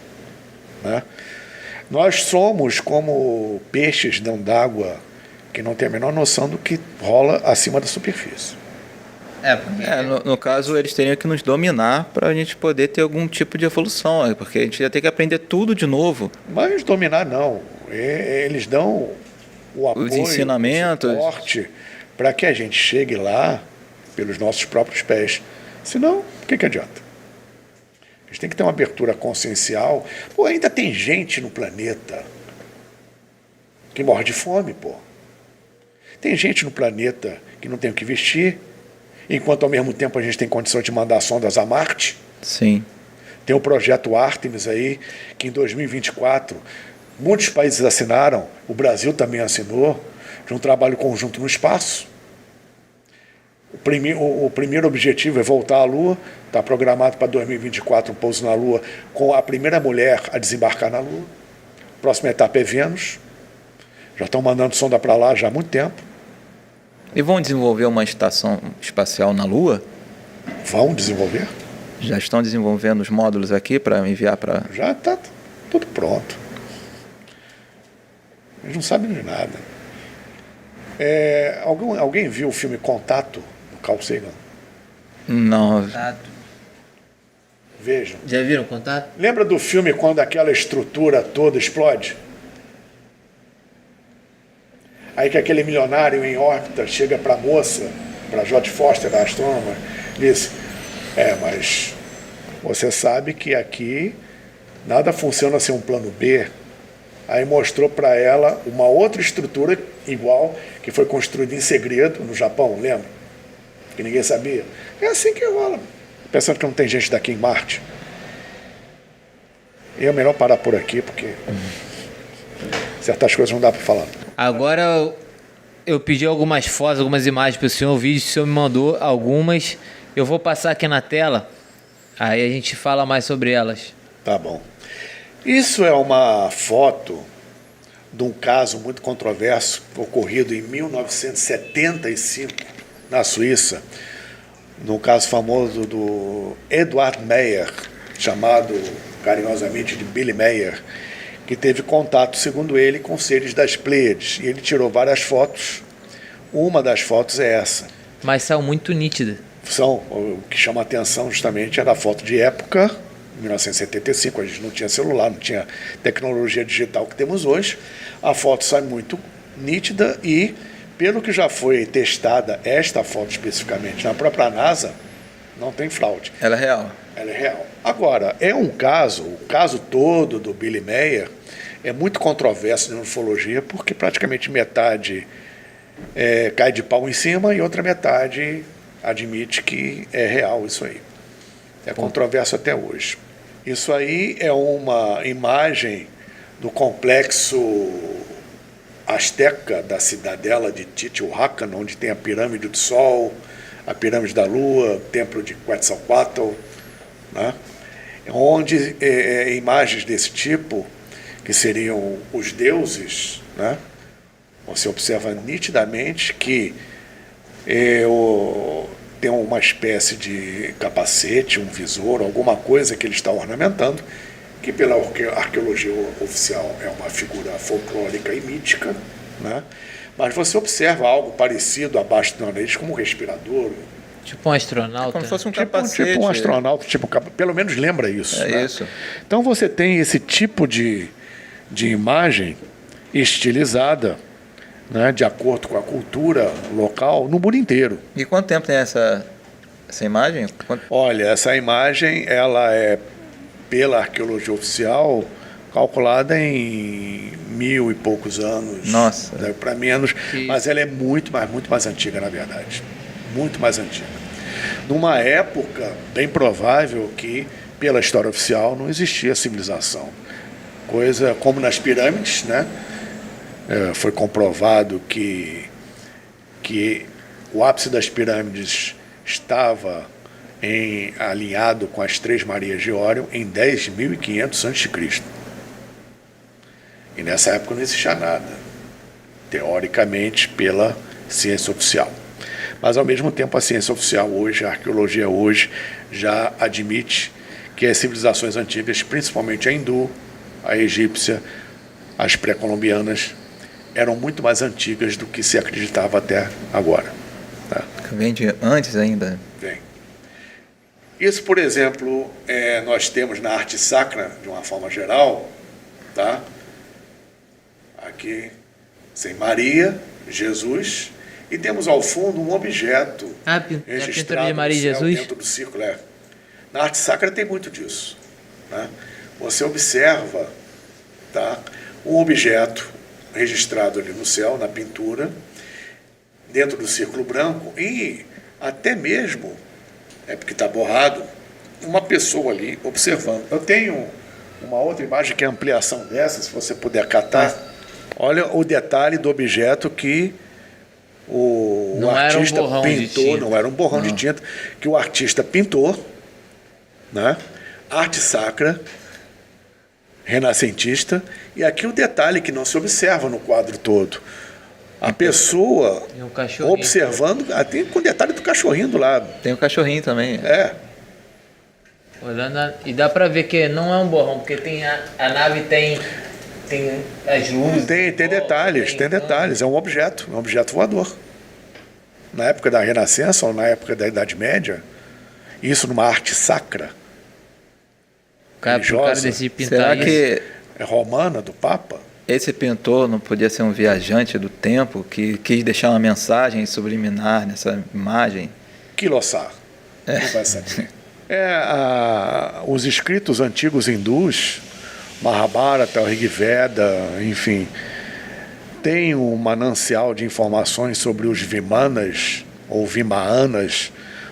né? Nós somos como peixes dentro d'água que não tem a menor noção do que rola acima da superfície. No caso, eles teriam que nos dominar para a gente poder ter algum tipo de evolução, porque a gente ia ter que aprender tudo de novo. Mas dominar não. Eles dão o apoio, os ensinamentos, o suporte para que a gente chegue lá pelos nossos próprios pés. Senão, o que adianta? A gente tem que ter uma abertura consciencial. Pô, ainda tem gente no planeta que morre de fome, pô. Tem gente no planeta que não tem o que vestir, enquanto ao mesmo tempo a gente tem condição de mandar sondas a Marte. Sim. Tem o projeto Artemis aí, que em 2024 muitos países assinaram, o Brasil também assinou, de um trabalho conjunto no espaço. O primeiro objetivo é voltar à Lua, está programado para 2024 um pouso na Lua, com a primeira mulher a desembarcar na Lua. A próxima etapa é Vênus. Já estão mandando sonda para lá já há muito tempo. E vão desenvolver uma estação espacial na Lua? Vão desenvolver? Já estão desenvolvendo os módulos aqui para enviar para... Já está tudo pronto. Eles não sabem de nada. Alguém viu o filme Contato, do Carl Sagan? Não. Contato. Vejam. Já viram Contato? Lembra do filme quando aquela estrutura toda explode? Aí que aquele milionário em órbita chega para a moça, para Jodie Foster, a astrônoma, diz: mas você sabe que aqui nada funciona sem um plano B. Aí mostrou para ela uma outra estrutura igual, que foi construída em segredo no Japão, lembra? Que ninguém sabia. É assim que rola. Pensando que não tem gente daqui em Marte. E é melhor parar por aqui, porque certas coisas não dá para falar. Agora eu pedi algumas fotos, algumas imagens para o senhor, o vídeo, o senhor me mandou algumas. Eu vou passar aqui na tela, aí a gente fala mais sobre elas. Tá bom. Isso é uma foto de um caso muito controverso ocorrido em 1975 na Suíça, num caso famoso do Edward Meyer, chamado carinhosamente de Billy Meyer, que teve contato, segundo ele, com seres das Pleiades. E ele tirou várias fotos. Uma das fotos é essa. Mas saiu muito nítida. O que chama a atenção justamente era a foto de época, 1975, a gente não tinha celular, não tinha tecnologia digital que temos hoje. A foto sai muito nítida e, pelo que já foi testada, esta foto especificamente, na própria NASA, não tem fraude. Ela é real. Ela é real. Agora, o caso todo do Billy Meyer é muito controverso na ufologia, porque praticamente metade cai de pau em cima e outra metade admite que é real isso aí. É controverso até hoje. Isso aí é uma imagem do complexo azteca da cidadela de Titihuacan, onde tem a pirâmide do Sol, a pirâmide da Lua, o templo de Quetzalcoatl, né? Onde imagens desse tipo, que seriam os deuses, né? Você observa nitidamente que tem uma espécie de capacete, um visor, alguma coisa que ele está ornamentando, que pela arqueologia oficial é uma figura folclórica e mítica, né? Mas você observa algo parecido abaixo do nariz, como um respirador. Tipo um astronauta. Como se fosse um capacete. Tipo um astronauta, pelo menos lembra isso. Né? Isso. Então você tem esse tipo de imagem estilizada, né, de acordo com a cultura local no mundo inteiro. E quanto tempo tem essa imagem? Olha, essa imagem ela é, pela arqueologia oficial, calculada em 1000 e poucos anos. Nossa. Né, para menos, mas ela é muito mais antiga, na verdade. Muito mais antiga. Numa época bem provável que, pela história oficial, não existia civilização. Coisa como nas pirâmides, né? Foi comprovado que o ápice das pirâmides estava alinhado com as Três Marias de Órion em 10.500 a.C. E nessa época não existia nada, teoricamente, pela ciência oficial. Mas, ao mesmo tempo, a ciência oficial hoje, a arqueologia hoje, já admite que as civilizações antigas, principalmente a hindu, a egípcia, as pré-colombianas, eram muito mais antigas do que se acreditava até agora. Tá? Vem de antes ainda. Vem. Isso, por exemplo, nós temos na arte sacra, de uma forma geral, tá? Aqui, sem Maria, Jesus, e temos ao fundo um objeto A pintura registrado de Maria e no céu, Jesus? dentro do círculo. Na arte sacra tem muito disso, né? Você observa, tá, um objeto registrado ali no céu, na pintura, dentro do círculo branco, e até mesmo, porque está borrado, uma pessoa ali observando. Eu tenho uma outra imagem que é a ampliação dessa, se você puder catar. Olha o detalhe do objeto que o Não era um artista borrão de pintou, tinta. não era um borrão de tinta, que o artista pintou, né? Arte sacra, renascentista, e aqui o detalhe que não se observa no quadro todo. A pessoa E um cachorrinho. observando, até com o detalhe do cachorrinho do lado. Tem o cachorrinho também. Olhando e dá pra ver que não é um borrão, porque tem a nave tem as luzes. Tem detalhes, tem detalhes. É um objeto voador. Na época da Renascença ou na época da Idade Média, isso numa arte sacra, O cara religiosa. decidir pintar Será isso. que romana, do Papa. esse pintor não podia ser um viajante do tempo que quis deixar uma mensagem subliminar nessa imagem? Quilossar. Não vai saber. Os escritos antigos hindus, Mahabharata, Rig Veda, enfim, tem um manancial de informações sobre os Vimanas ou Vimaanas,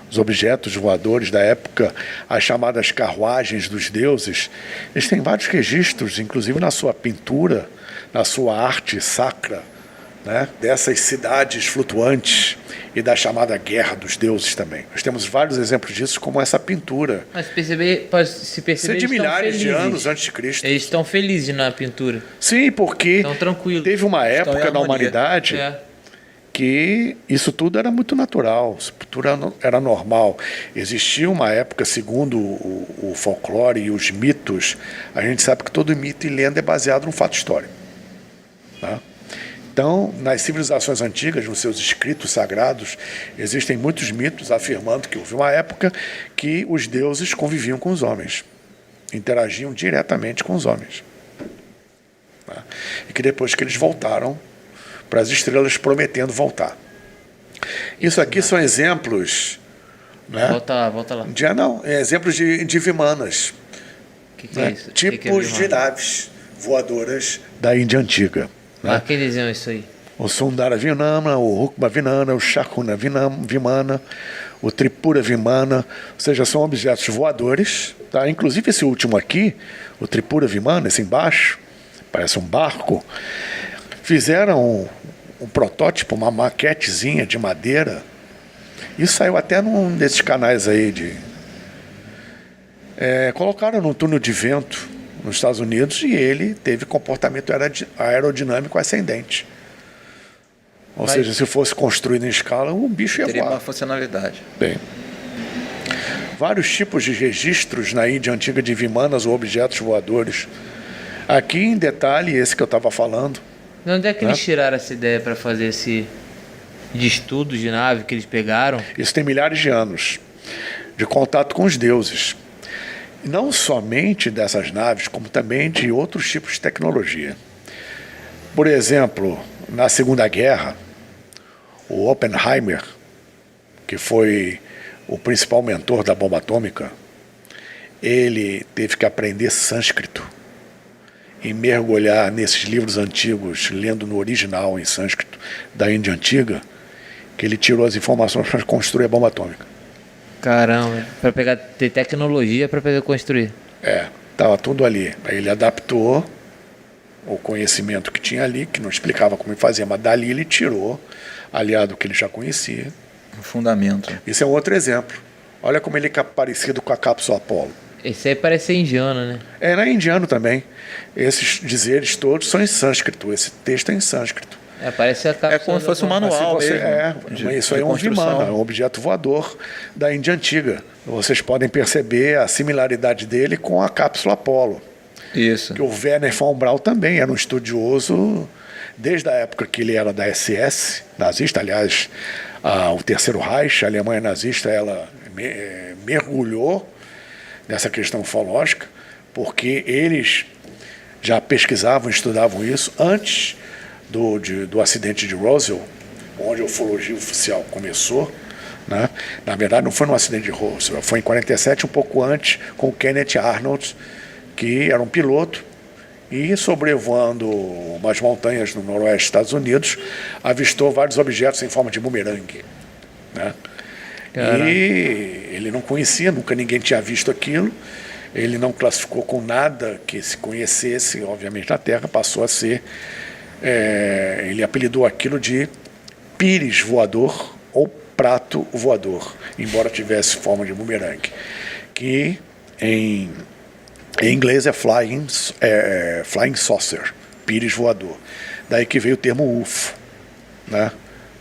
os objetos voadores da época, as chamadas carruagens dos deuses. Eles têm vários registros, inclusive na sua pintura, na sua arte sacra, né, dessas cidades flutuantes e da chamada guerra dos deuses também. Nós temos vários exemplos disso, como essa pintura. Mas pode se perceber, Isso é de eles estão milhares de felizes. anos antes de Cristo. Eles estão felizes na pintura. Sim, porque Estão tranquilos. teve uma Estão em época na harmonia. humanidade É. que isso tudo era muito natural, isso tudo era normal. Existia uma época, segundo o folclore e os mitos, a gente sabe que todo mito e lenda é baseado num fato histórico, né? Então, nas civilizações antigas, nos seus escritos sagrados, existem muitos mitos afirmando que houve uma época que os deuses conviviam com os homens, interagiam diretamente com os homens, né? E que depois que eles voltaram para as estrelas, prometendo voltar. Isso aqui são exemplos, né? Volta lá. Exemplos de Vimanas, O que né? é isso? Tipos de naves voadoras da Índia Antiga, né? Quem desenhou isso aí? O Sundara Vimana, o Rukma Vimana, o Shakuna Vimana, o Tripura Vimana, ou seja, são objetos voadores, tá? Inclusive esse último aqui, o Tripura Vimana, esse embaixo, parece um barco. Fizeram um protótipo, uma maquetezinha de madeira. Isso saiu até num desses canais aí colocaram num túnel de vento nos Estados Unidos e ele teve comportamento aerodinâmico ascendente. Ou seja, se fosse construído em escala, o bicho ia Teria voar. uma funcionalidade. Bem, vários tipos de registros na Índia Antiga de Vimanas ou objetos voadores. Aqui, em detalhe, esse que eu estava falando. De onde é que eles tiraram essa ideia para fazer esse de estudo de nave que eles pegaram? Isso tem milhares de anos de contato com os deuses. Não somente dessas naves, como também de outros tipos de tecnologia. Por exemplo, na Segunda Guerra, o Oppenheimer, que foi o principal mentor da bomba atômica, ele teve que aprender sânscrito e mergulhar nesses livros antigos, lendo no original em sânscrito da Índia Antiga, que ele tirou as informações para construir a bomba atômica. Caramba, para ter tecnologia para poder construir. Estava tudo ali. Aí ele adaptou o conhecimento que tinha ali, que não explicava como ele fazia, mas dali ele tirou, aliado que ele já conhecia. Um fundamento. Isso é um outro exemplo. Olha como ele é parecido com a cápsula Apollo. Esse aí parece ser indiano, né? Não é indiano também. Esses dizeres todos são em sânscrito. Esse texto é em sânscrito. Parece a cápsula. É como se fosse um Mas manual se você, mesmo. isso aí é um Vimana, é um objeto voador da Índia Antiga. Vocês podem perceber a similaridade dele com a cápsula Apollo. Isso. Que o Werner von Braun também era um estudioso, desde a época que ele era da SS, nazista, aliás, o Terceiro Reich, a Alemanha nazista, ela mergulhou nessa questão ufológica, porque eles já pesquisavam, estudavam isso antes do acidente de Roswell, onde a ufologia oficial começou. Né? Na verdade, não foi no acidente de Roswell, foi em 47, um pouco antes, com o Kenneth Arnold, que era um piloto, e sobrevoando umas montanhas no noroeste dos Estados Unidos, avistou vários objetos em forma de bumerangue. Né? E ele não conhecia, nunca ninguém tinha visto aquilo, ele não classificou com nada que se conhecesse, obviamente, na Terra, passou a ser, ele apelidou aquilo de pires voador ou prato voador, embora tivesse forma de bumerangue, que em inglês é flying saucer, pires voador. Daí que veio o termo UFO, né?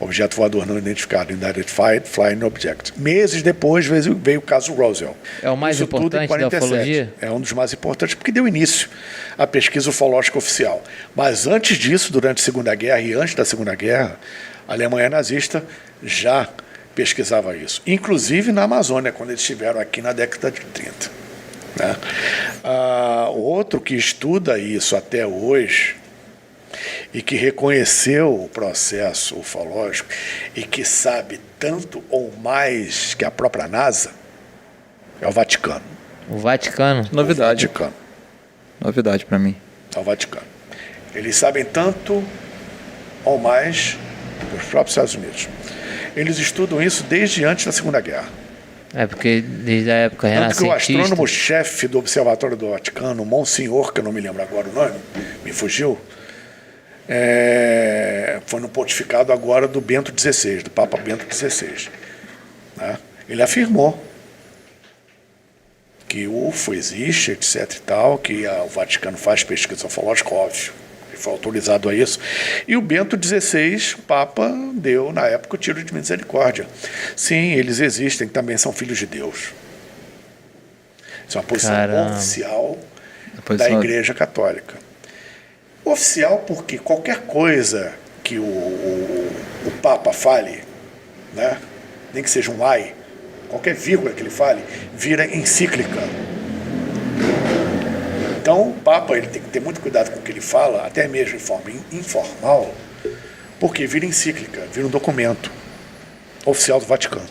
Objeto voador não identificado, Unidentified Flying Object. Meses depois veio o caso Roswell. É o mais Isso importante da ufologia? É um dos mais importantes, porque deu início à pesquisa ufológica oficial. Mas antes disso, durante a Segunda Guerra e antes da Segunda Guerra, a Alemanha nazista já pesquisava isso. Inclusive na Amazônia, quando eles estiveram aqui na década de 30. Né? Outro que estuda isso até hoje e que reconheceu o processo ufológico e que sabe tanto ou mais que a própria NASA é o Vaticano. O Vaticano? Novidade. O Vaticano. Novidade para mim. É o Vaticano. Eles sabem tanto ou mais que os próprios Estados Unidos. Eles estudam isso desde antes da Segunda Guerra. É porque desde a época Tanto que o renascentista... astrônomo-chefe do Observatório do Vaticano, Monsenhor, que eu não me lembro agora o nome, me fugiu, foi no pontificado agora do Bento XVI, do Papa Bento XVI. Né? Ele afirmou que o UFO existe, etc. e tal, que o Vaticano faz pesquisa ufológica, óbvio. Ele foi autorizado a isso. E o Bento XVI, o Papa, deu, na época, o tiro de misericórdia. Sim, eles existem, também são filhos de Deus. Isso é uma posição oficial da Igreja Católica. Oficial porque qualquer coisa que o Papa fale, né, nem que seja um ai, qualquer vírgula que ele fale, vira encíclica. Então o Papa ele tem que ter muito cuidado com o que ele fala, até mesmo em forma informal, porque vira encíclica, vira um documento oficial do Vaticano.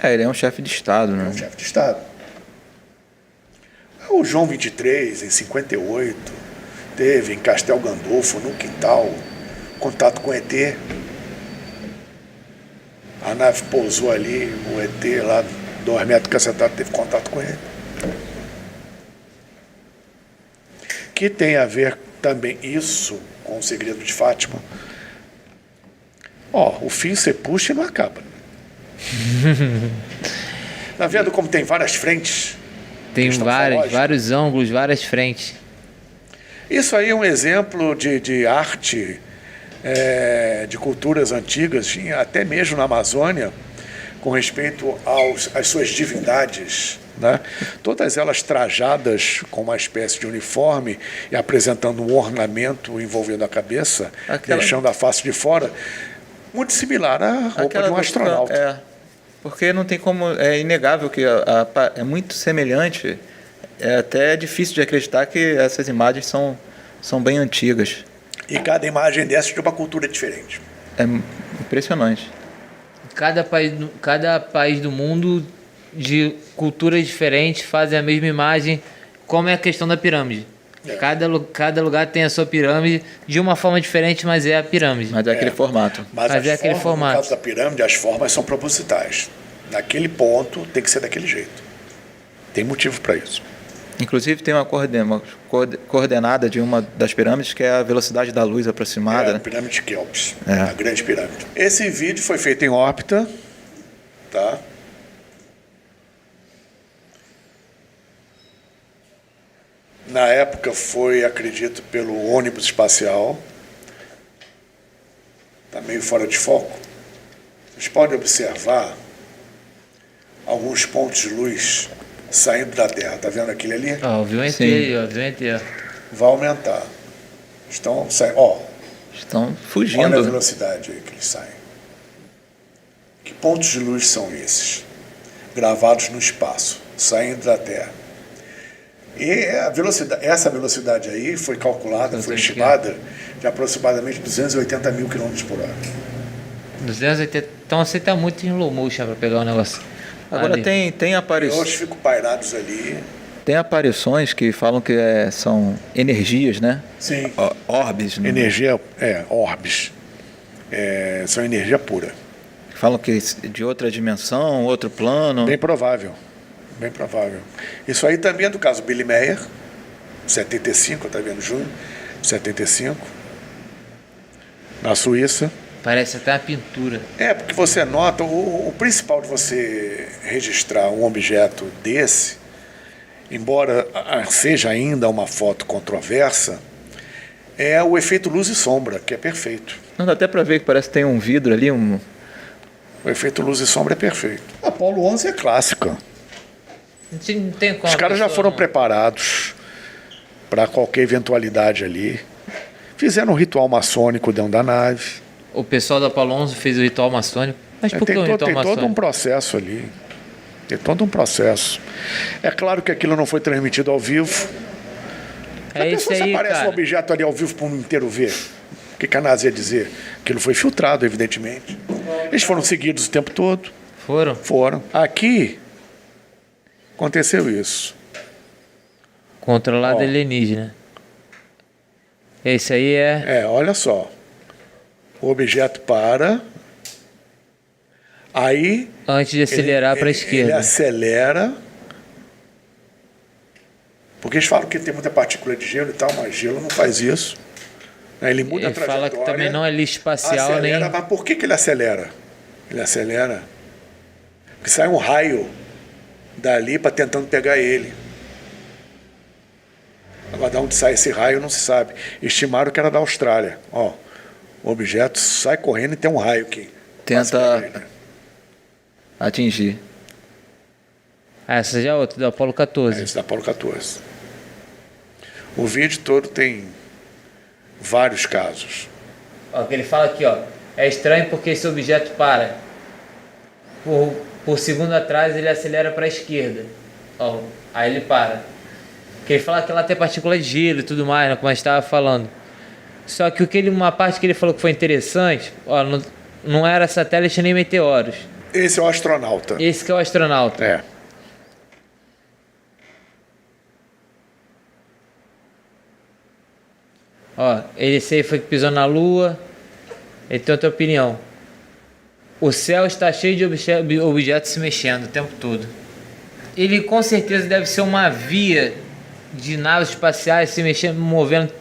Ele é um chefe de Estado, né? É um chefe de Estado. O João 23, em 58, teve em Castel Gandolfo, no quintal, contato com o ET. A nave pousou ali, o ET lá, 2 metros cacetado, teve contato com ele. Que tem a ver também isso com o segredo de Fátima. O fio você puxa e não acaba. Tá vendo como tem várias frentes? Tem vários ângulos, várias frentes. Isso aí é um exemplo de arte, de culturas antigas, até mesmo na Amazônia, com respeito às suas divindades, né? Todas elas trajadas com uma espécie de uniforme e apresentando um ornamento envolvendo a cabeça, deixando a face de fora, muito similar à roupa de um astronauta. Porque não tem como, é inegável que é muito semelhante. É até difícil de acreditar que essas imagens são bem antigas. E cada imagem dessa de uma cultura diferente. É impressionante. Cada país do mundo, de culturas diferentes, fazem a mesma imagem, como é a questão da pirâmide. Cada lugar tem a sua pirâmide, de uma forma diferente, mas é a pirâmide. Mas é aquele formato. Mas aquele formato. No caso da pirâmide, as formas são propositais. Naquele ponto, tem que ser daquele jeito. Tem motivo para isso. Inclusive tem uma coordenada de uma das pirâmides, que é a velocidade da luz aproximada. A pirâmide de Keops, a grande pirâmide. Esse vídeo foi feito em órbita, tá? Na época foi, acredito, pelo ônibus espacial. Está meio fora de foco. Vocês podem observar alguns pontos de luz saindo da Terra. Está vendo aquele ali? Viu um ET aí, viu um ET. Vai aumentar. Estão fugindo. Olha a velocidade aí que eles saem. Que pontos de luz são esses? Gravados no espaço, saindo da Terra. E essa velocidade aí foi calculada, foi estimada de aproximadamente 280 mil km por hora. 280. Então você tá muito em slow motion para pegar o negócio. Agora tem Eu aparições. fico pairados ali. Tem aparições que falam que são energias, né? Sim. Orbes, né? Energia, orbes. São energia pura. Falam que de outra dimensão, outro plano. Bem provável. Bem provável. Isso aí também é do caso Billy Meyer, 75, tá vendo? Junho, 75. Na Suíça. Parece até uma pintura. Porque você nota, o principal de você registrar um objeto desse, embora seja ainda uma foto controversa, é o efeito luz e sombra, que é perfeito. Não dá até para ver que parece que tem um vidro ali, O efeito luz e sombra é perfeito. A Apollo 11 é clássica. Não tem como. Os caras já foram não. preparados para qualquer eventualidade ali. Fizeram um ritual maçônico dentro da nave. O pessoal da Apollo 11 fez o ritual maçônico. Mas por que o ritual Tem todo um maçônico? processo ali. Tem todo um processo. É claro que aquilo não foi transmitido ao vivo. É isso Se aí, aparece um cara. objeto ali ao vivo para o mundo inteiro ver, o que a NASA ia dizer? Aquilo foi filtrado, evidentemente. Eles foram seguidos o tempo todo. Foram? Foram. Aqui aconteceu isso. Controlado Ó. alienígena. Esse aí é. Olha só. O objeto para. Aí. Antes de acelerar para a Ele esquerda. acelera. Porque eles falam que tem muita partícula de gelo e tal, mas gelo não faz isso. Ele muda a Ele trajetória. fala que também não é lixo espacial acelera, nem. Mas por que ele acelera? Ele acelera porque sai um raio dali para tentando pegar ele. Agora, de onde sai esse raio não se sabe. Estimaram que era da Austrália. O objeto sai correndo e tem um raio que Tenta atingir. Essa já é outra, do Apollo 14. Esse da Apollo 14. O vídeo todo tem vários casos. Ó, que ele fala aqui, ó. É estranho porque esse objeto para. Por segundo atrás ele acelera para a esquerda. Ó, aí ele para. Que ele fala que lá tem partícula de gelo e tudo mais, né, como a gente estava falando. Só que uma parte que ele falou que foi interessante, ó, não era satélite nem meteoros. Esse é o astronauta. Esse que é o astronauta. Ó, esse aí foi que pisou na Lua. Ele tem outra opinião. O céu está cheio de objetos se mexendo o tempo todo. Ele com certeza deve ser uma via de naves espaciais se mexendo, movendo.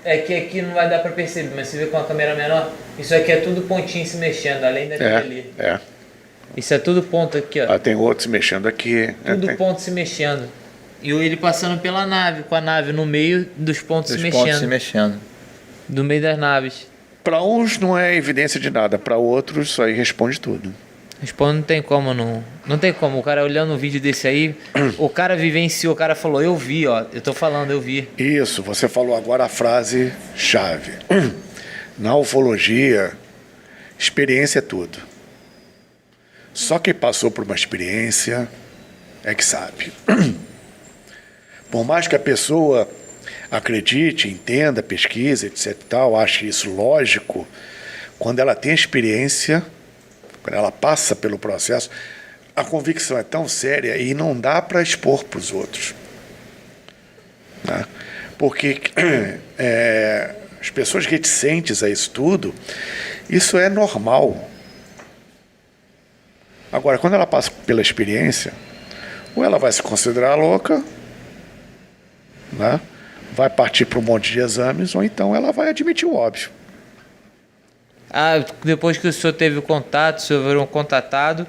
É que aqui não vai dar para perceber, mas você vê com a câmera menor, isso aqui é tudo pontinho se mexendo, além daquele ali. Isso é tudo ponto aqui, ó. Tem outros mexendo aqui. Tudo ponto se mexendo. E ele passando pela nave, com a nave no meio dos pontos se mexendo. Pontos se mexendo. Do meio das naves. Para uns não é evidência de nada, para outros isso aí responde tudo. Responde, não tem como não. Não tem como. O cara olhando um vídeo desse aí, o cara vivenciou, o cara falou, eu vi, ó. Eu tô falando, eu vi. Isso, você falou agora a frase chave. Na ufologia, experiência é tudo. Só quem passou por uma experiência é que sabe. Por mais que a pessoa acredite, entenda, pesquise, etc e tal, ache isso lógico, quando ela tem experiência, quando ela passa pelo processo, a convicção é tão séria e não dá para expor para os outros. Né? Porque as pessoas reticentes a isso tudo, isso é normal. Agora, quando ela passa pela experiência, ou ela vai se considerar louca, né? Vai partir para um monte de exames, ou então ela vai admitir o óbvio. Depois que o senhor teve o contato, o senhor virou um contatado,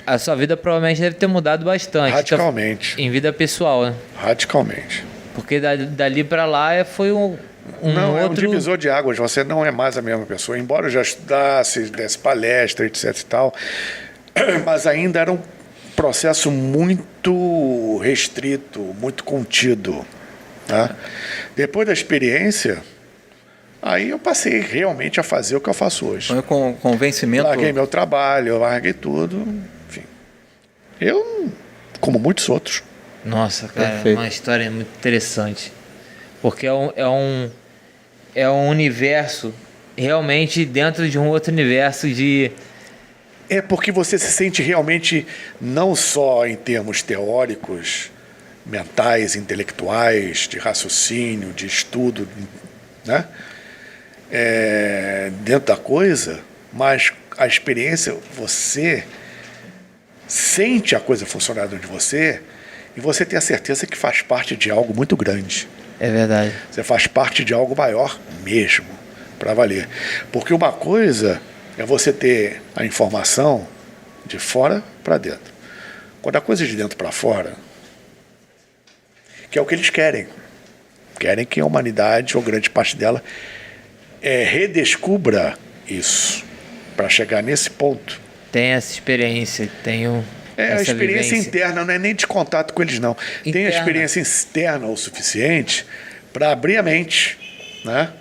a sua vida provavelmente deve ter mudado bastante. Radicalmente. Em vida pessoal, né? Radicalmente. Porque dali para lá foi um não, outro... é um divisor de águas. Você não é mais a mesma pessoa. Embora eu já estudasse, desse palestra, etc e tal, mas ainda era um processo muito restrito, muito contido. Tá? Depois da experiência, Aí eu passei realmente a fazer o que eu faço hoje. Foi com convencimento. Larguei meu trabalho, eu larguei tudo. Enfim. Eu, como muitos outros. Nossa, cara, Perfeito. uma história muito interessante. Porque é um universo realmente dentro de um outro universo de... É porque você se sente realmente, não só em termos teóricos, mentais, intelectuais, de raciocínio, de estudo, né? Dentro da coisa, mas a experiência, você sente a coisa funcionar dentro de você e você tem a certeza que faz parte de algo muito grande. É verdade. Você faz parte de algo maior mesmo, para valer. Porque uma coisa é você ter a informação de fora para dentro. Quando a coisa é de dentro para fora, que é o que eles querem. Querem que a humanidade, ou grande parte dela, redescubra isso, para chegar nesse ponto. Tem essa experiência, tenho A essa experiência vivência. interna, não é nem de contato com eles, não. Tem a Interna. experiência externa o suficiente para abrir a mente, né?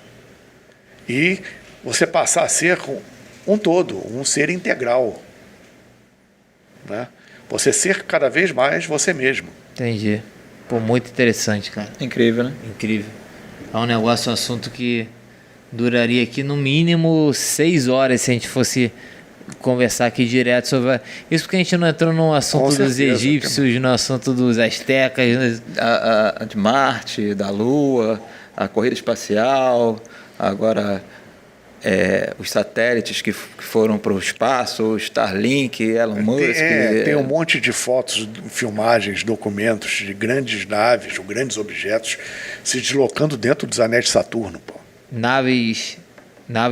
E você passar a ser um todo, um ser integral, né? Você ser cada vez mais você mesmo. Entendi. Pô, muito interessante, cara. Incrível, né? Incrível. É um negócio, um assunto que duraria aqui no mínimo 6 horas se a gente fosse conversar aqui direto sobre... Isso porque a gente não entrou no assunto Com dos certeza, egípcios, no assunto dos astecas. A de Marte, da Lua, a corrida espacial, agora os satélites que foram para o espaço, o Starlink, Elon Musk. Tem um monte de fotos, filmagens, documentos de grandes naves ou grandes objetos se deslocando dentro dos anéis de Saturno, pô. Naves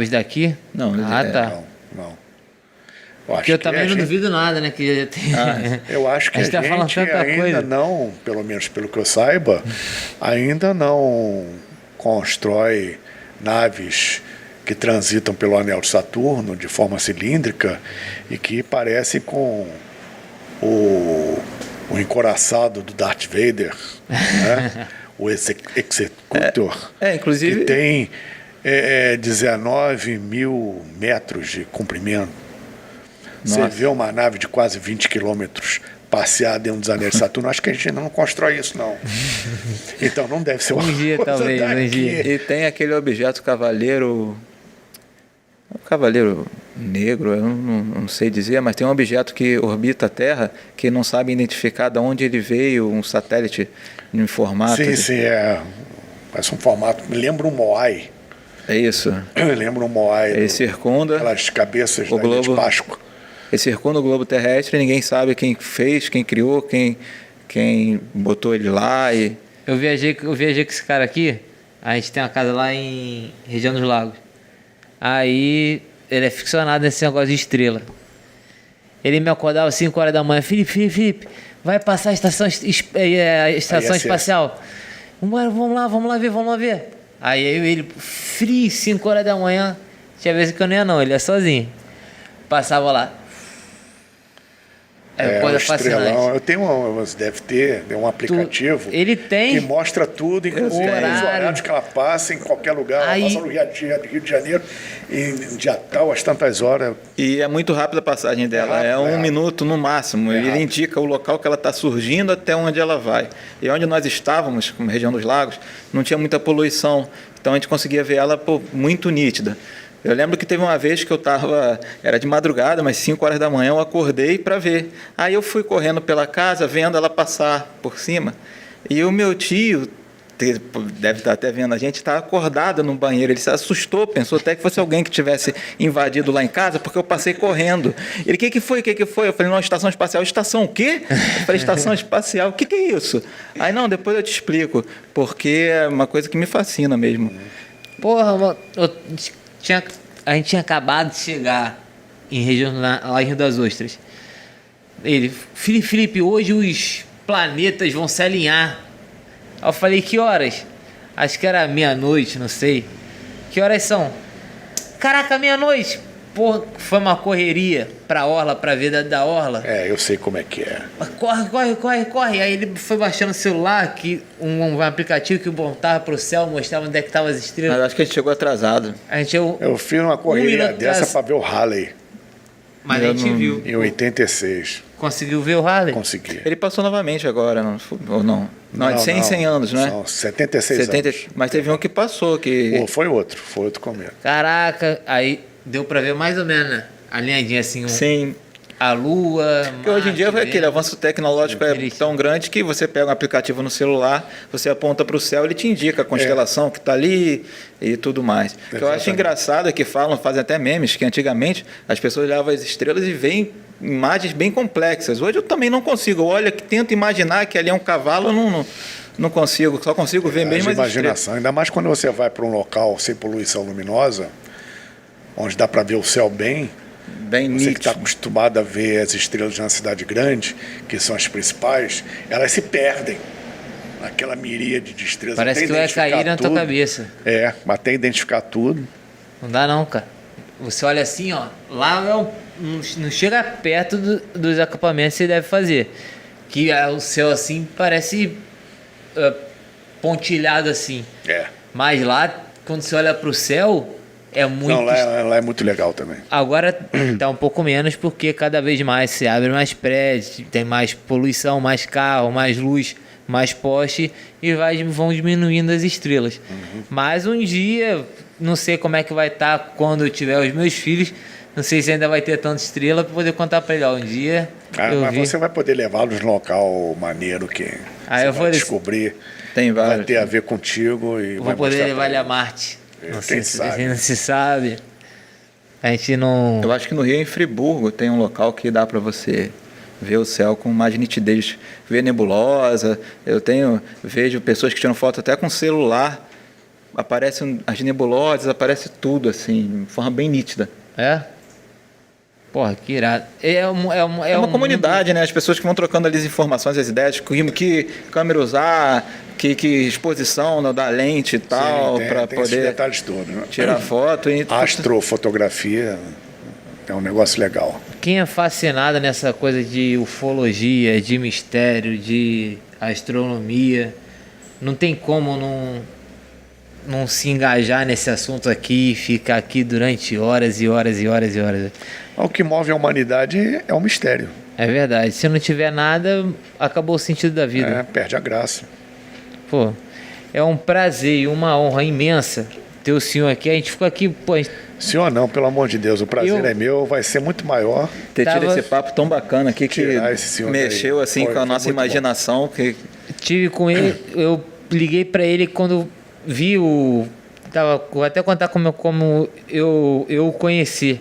daqui? Não, tá. Não. Eu acho Porque eu que também a não gente- duvido nada, né? Que já tem... Eu acho que a gente tá falando gente tanta ainda coisa. não, pelo menos pelo que eu saiba, ainda não constrói naves que transitam pelo anel de Saturno de forma cilíndrica e que parecem com o encoraçado do Darth Vader, né? O Executor, inclusive... que tem 19 mil metros de comprimento. Você Nossa. vê uma nave de quase 20 quilômetros passear dentro dos anéis de Saturno, acho que a gente ainda não constrói isso, não. Então não deve ser uma Um dia, coisa talvez, um daqui. dia. E tem aquele objeto cavaleiro... O cavaleiro negro, eu não sei dizer, mas tem um objeto que orbita a Terra que não sabe identificar de onde ele veio, um satélite em formato... Sim, parece um formato, me lembra um Moai. É isso. Lembra um Moai. Ele circunda Aquelas cabeças o da Ilha de globo. Páscoa. Ele circunda o globo terrestre, ninguém sabe quem fez, quem criou, quem botou ele lá. E... Eu viajei com esse cara aqui. A gente tem uma casa lá em região dos Lagos. Aí ele é ficcionado nesse negócio de estrela. Ele me acordava às 5 horas da manhã. Felipe, vai passar a estação espacial. Vamos lá ver. Aí eu e ele, frio, 5 horas da manhã. Tinha vezes que eu não ia não, ele ia sozinho. Passava lá. O Coisa estrelão. fascinante. Eu tenho você deve ter um aplicativo Ele tem. que mostra tudo, inclusive os Horário. horários que ela passa em qualquer lugar. Ela Aí- passa no Rio de Janeiro, em dia tal, às tantas horas. E é muito rápida a passagem dela, rápido, é um rápido. minuto no máximo. Ele rápido. indica o local que ela está surgindo até onde ela vai. E onde nós estávamos, como região dos lagos, não tinha muita poluição, então a gente conseguia ver ela muito nítida. Eu lembro que teve uma vez que eu estava, era de madrugada, mas 5 horas da manhã eu acordei para ver. Aí eu fui correndo pela casa, vendo ela passar por cima. E o meu tio, deve estar até vendo a gente, está acordado no banheiro. Ele se assustou, pensou até que fosse alguém que tivesse invadido lá em casa, porque eu passei correndo. Ele, o que foi? Eu falei, não, estação espacial. Estação o quê? Eu falei, estação espacial. O que é isso? Aí, não, depois eu te explico, porque é uma coisa que me fascina mesmo. Porra, mano, a gente tinha acabado de chegar em região lá em Rio das Ostras. Ele, Felipe, hoje os planetas vão se alinhar. Aí eu falei, que horas? Acho que era meia-noite, não sei. Que horas são? Caraca, meia-noite. Porra, foi uma correria pra orla, pra vida da orla. Eu sei como é que é. Corre. Aí ele foi baixando o celular, que um aplicativo que montava pro céu, mostrava onde é que estavam as estrelas. Mas acho que a gente chegou atrasado. A gente Eu fiz uma correria dessa pra ver o Halley, Mas a gente viu. em 86. Conseguiu ver o Halley? Consegui. Ele passou novamente agora, não? Ou não? Não, é de 100 em 100 anos, né? São 76 anos. Mas teve um que passou, que... Foi outro começo. Caraca, aí deu pra ver mais ou menos, né? Alinhadinha assim, Sim. a Lua. Porque hoje em dia aquele avanço tecnológico é tão grande que você pega um aplicativo no celular, você aponta para o céu, ele te indica a constelação que está ali e tudo mais. O que eu acho engraçado é que fazem até memes, que antigamente as pessoas olhavam as estrelas e veem imagens bem complexas. Hoje eu também não consigo. Eu olho, tento imaginar que ali é um cavalo, eu não consigo, só consigo ver mesmo as imaginação, estrelas. ainda mais quando você vai para um local sem poluição luminosa, onde dá para ver o céu bem. Bem Você que nítido. está acostumado a ver as estrelas na cidade grande, que são as principais, elas se perdem naquela miríade de estrelas. Parece que vai cair na tua cabeça. Até identificar tudo. Não dá não, cara. Você olha assim, ó, lá não chega perto dos acampamentos que você deve fazer. Que o céu assim parece pontilhado assim. Mas lá, quando você olha pro céu, é muito... Não, lá é muito legal também. Agora tá um pouco menos porque cada vez mais se abre mais prédios, tem mais poluição, mais carro, mais luz, mais poste e vão diminuindo as estrelas. Mas um dia, não sei como é que vai estar quando eu tiver os meus filhos, não sei se ainda vai ter tanta estrela para poder contar para ele. Um dia mas você vai poder levá-los num local maneiro que eu vai descobrir, tem vários, vai ter a ver contigo e vou poder levar ele a Marte. Quem sabe? Não se sabe. A gente não... Eu acho que no Rio, em Friburgo, tem um local que dá para você ver o céu com mais nitidez, ver nebulosa. Vejo pessoas que tiram foto até com celular, aparecem as nebulosas, aparece tudo assim, de forma bem nítida. Porra, que irado. É uma comunidade, né? As pessoas que vão trocando ali as informações, as ideias, que câmera usar, que exposição da lente e tal, para poder detalhes todos, né? tirar foto. Astrofotografia é um negócio legal. Quem é fascinado nessa coisa de ufologia, de mistério, de astronomia, não tem como não se engajar nesse assunto aqui e ficar aqui durante horas e horas e horas e horas. O que move a humanidade é um mistério. É verdade. Se não tiver nada, acabou o sentido da vida. Perde a graça. Pô, é um prazer e uma honra imensa ter o senhor aqui. A gente ficou aqui, pô... Senhor não, pelo amor de Deus, o prazer é meu, vai ser muito maior. Ter tido esse papo tão bacana aqui que mexeu assim com a nossa imaginação. Que... Tive com ele, eu liguei pra ele quando vi vou até contar como eu o conheci.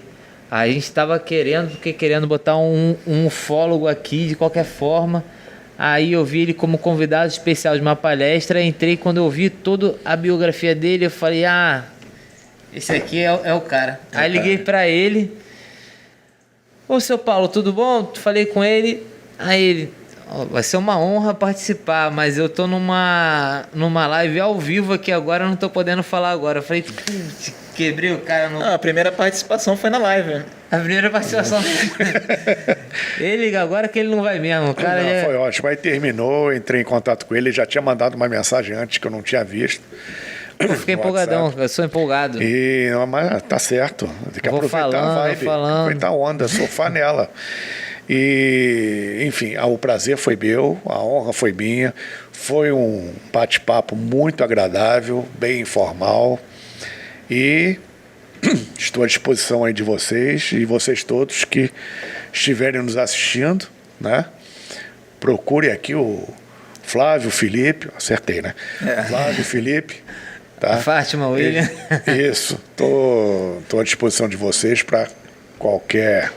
A gente estava querendo botar um ufólogo aqui de qualquer forma. Aí eu vi ele como convidado especial de uma palestra. Entrei, quando eu vi toda a biografia dele, eu falei, esse aqui é o cara. Aí liguei para ele. Ô, seu Paulo, tudo bom? Falei com ele. Aí ele, vai ser uma honra participar, mas eu tô numa live ao vivo aqui agora, eu não tô podendo falar agora. Eu falei, quebrei o cara no... a primeira participação foi na live, né? A primeira participação. Ele liga agora que ele não vai mesmo. O cara Foi ótimo. Aí terminou, entrei em contato com ele, ele já tinha mandado uma mensagem antes que eu não tinha visto. Eu fiquei empolgadão, eu sou empolgado. Mas tá certo. Tem que aproveitar a vibe. Aproveitar a onda, surfar nela. E, enfim, o prazer foi meu, a honra foi minha. Foi um bate-papo muito agradável, bem informal. E estou à disposição aí de vocês e vocês todos que estiverem nos assistindo, né? Procure aqui o Flávio Felipe, acertei, né? Flávio Felipe, tá? Fátima William. Isso, tô à disposição de vocês para qualquer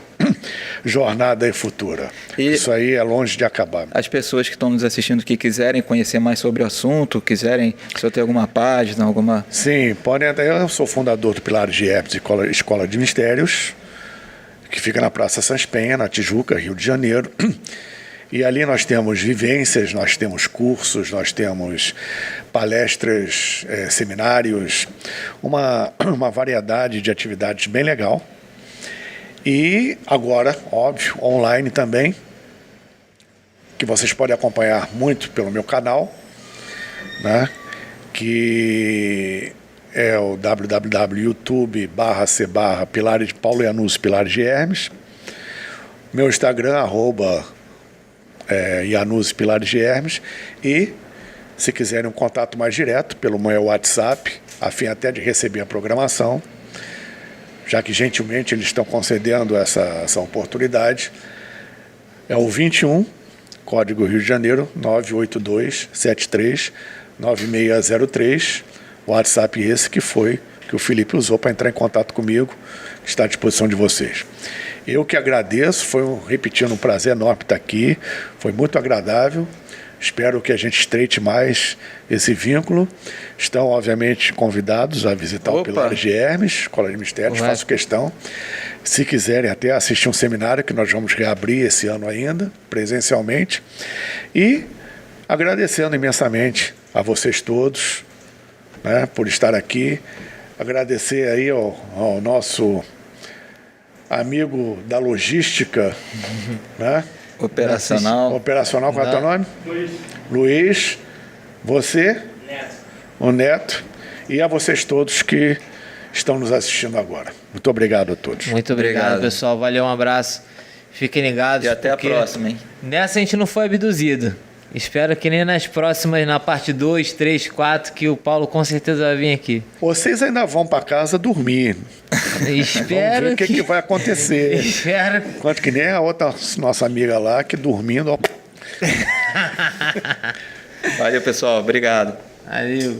jornada aí futura. Isso aí é longe de acabar. As pessoas que estão nos assistindo que quiserem conhecer mais sobre o assunto, se eu ter alguma página, alguma... Sim, podem até. Eu sou fundador do Pilares de Hermes, Escola de Mistérios, que fica na Praça Sans Penha, na Tijuca, Rio de Janeiro. E ali nós temos vivências, nós temos cursos, nós temos palestras, seminários, uma variedade de atividades bem legal. E agora, óbvio, online também, que vocês podem acompanhar muito pelo meu canal, né? Que é o www.youtube.com/Pilares de Paulo Iannuzzi Pilares de Hermes. Meu Instagram, @Iannuzzi Pilares de Hermes. E, se quiserem um contato mais direto, pelo meu WhatsApp, a fim até de receber a programação, já que gentilmente eles estão concedendo essa oportunidade, é o 21, código Rio de Janeiro, 982739603. WhatsApp esse que o Felipe usou para entrar em contato comigo, que está à disposição de vocês. Eu que agradeço, repetindo, um prazer enorme estar aqui, foi muito agradável. Espero que a gente estreite mais esse vínculo. Estão, obviamente, convidados a visitar o Pilares de Hermes, Escola de Mistérios, faço questão. Se quiserem até assistir um seminário que nós vamos reabrir esse ano ainda, presencialmente. E agradecendo imensamente a vocês todos, né, por estar aqui. Agradecer aí ao nosso amigo da logística, né? Operacional. Operacional, qual é o teu nome? Luiz. Você? Neto. O Neto. E a vocês todos que estão nos assistindo agora. Muito obrigado a todos. Muito obrigado, pessoal. Valeu, um abraço. Fiquem ligados. E até a próxima, hein? Nessa a gente não foi abduzido. Espero que nem nas próximas, na parte 2, 3, 4, que o Paulo com certeza vai vir aqui. Vocês ainda vão para casa dormir. Espero Vamos ver o que vai acontecer. Espero. Quanto que nem a outra nossa amiga lá, que dormindo... Valeu, pessoal. Obrigado. Valeu.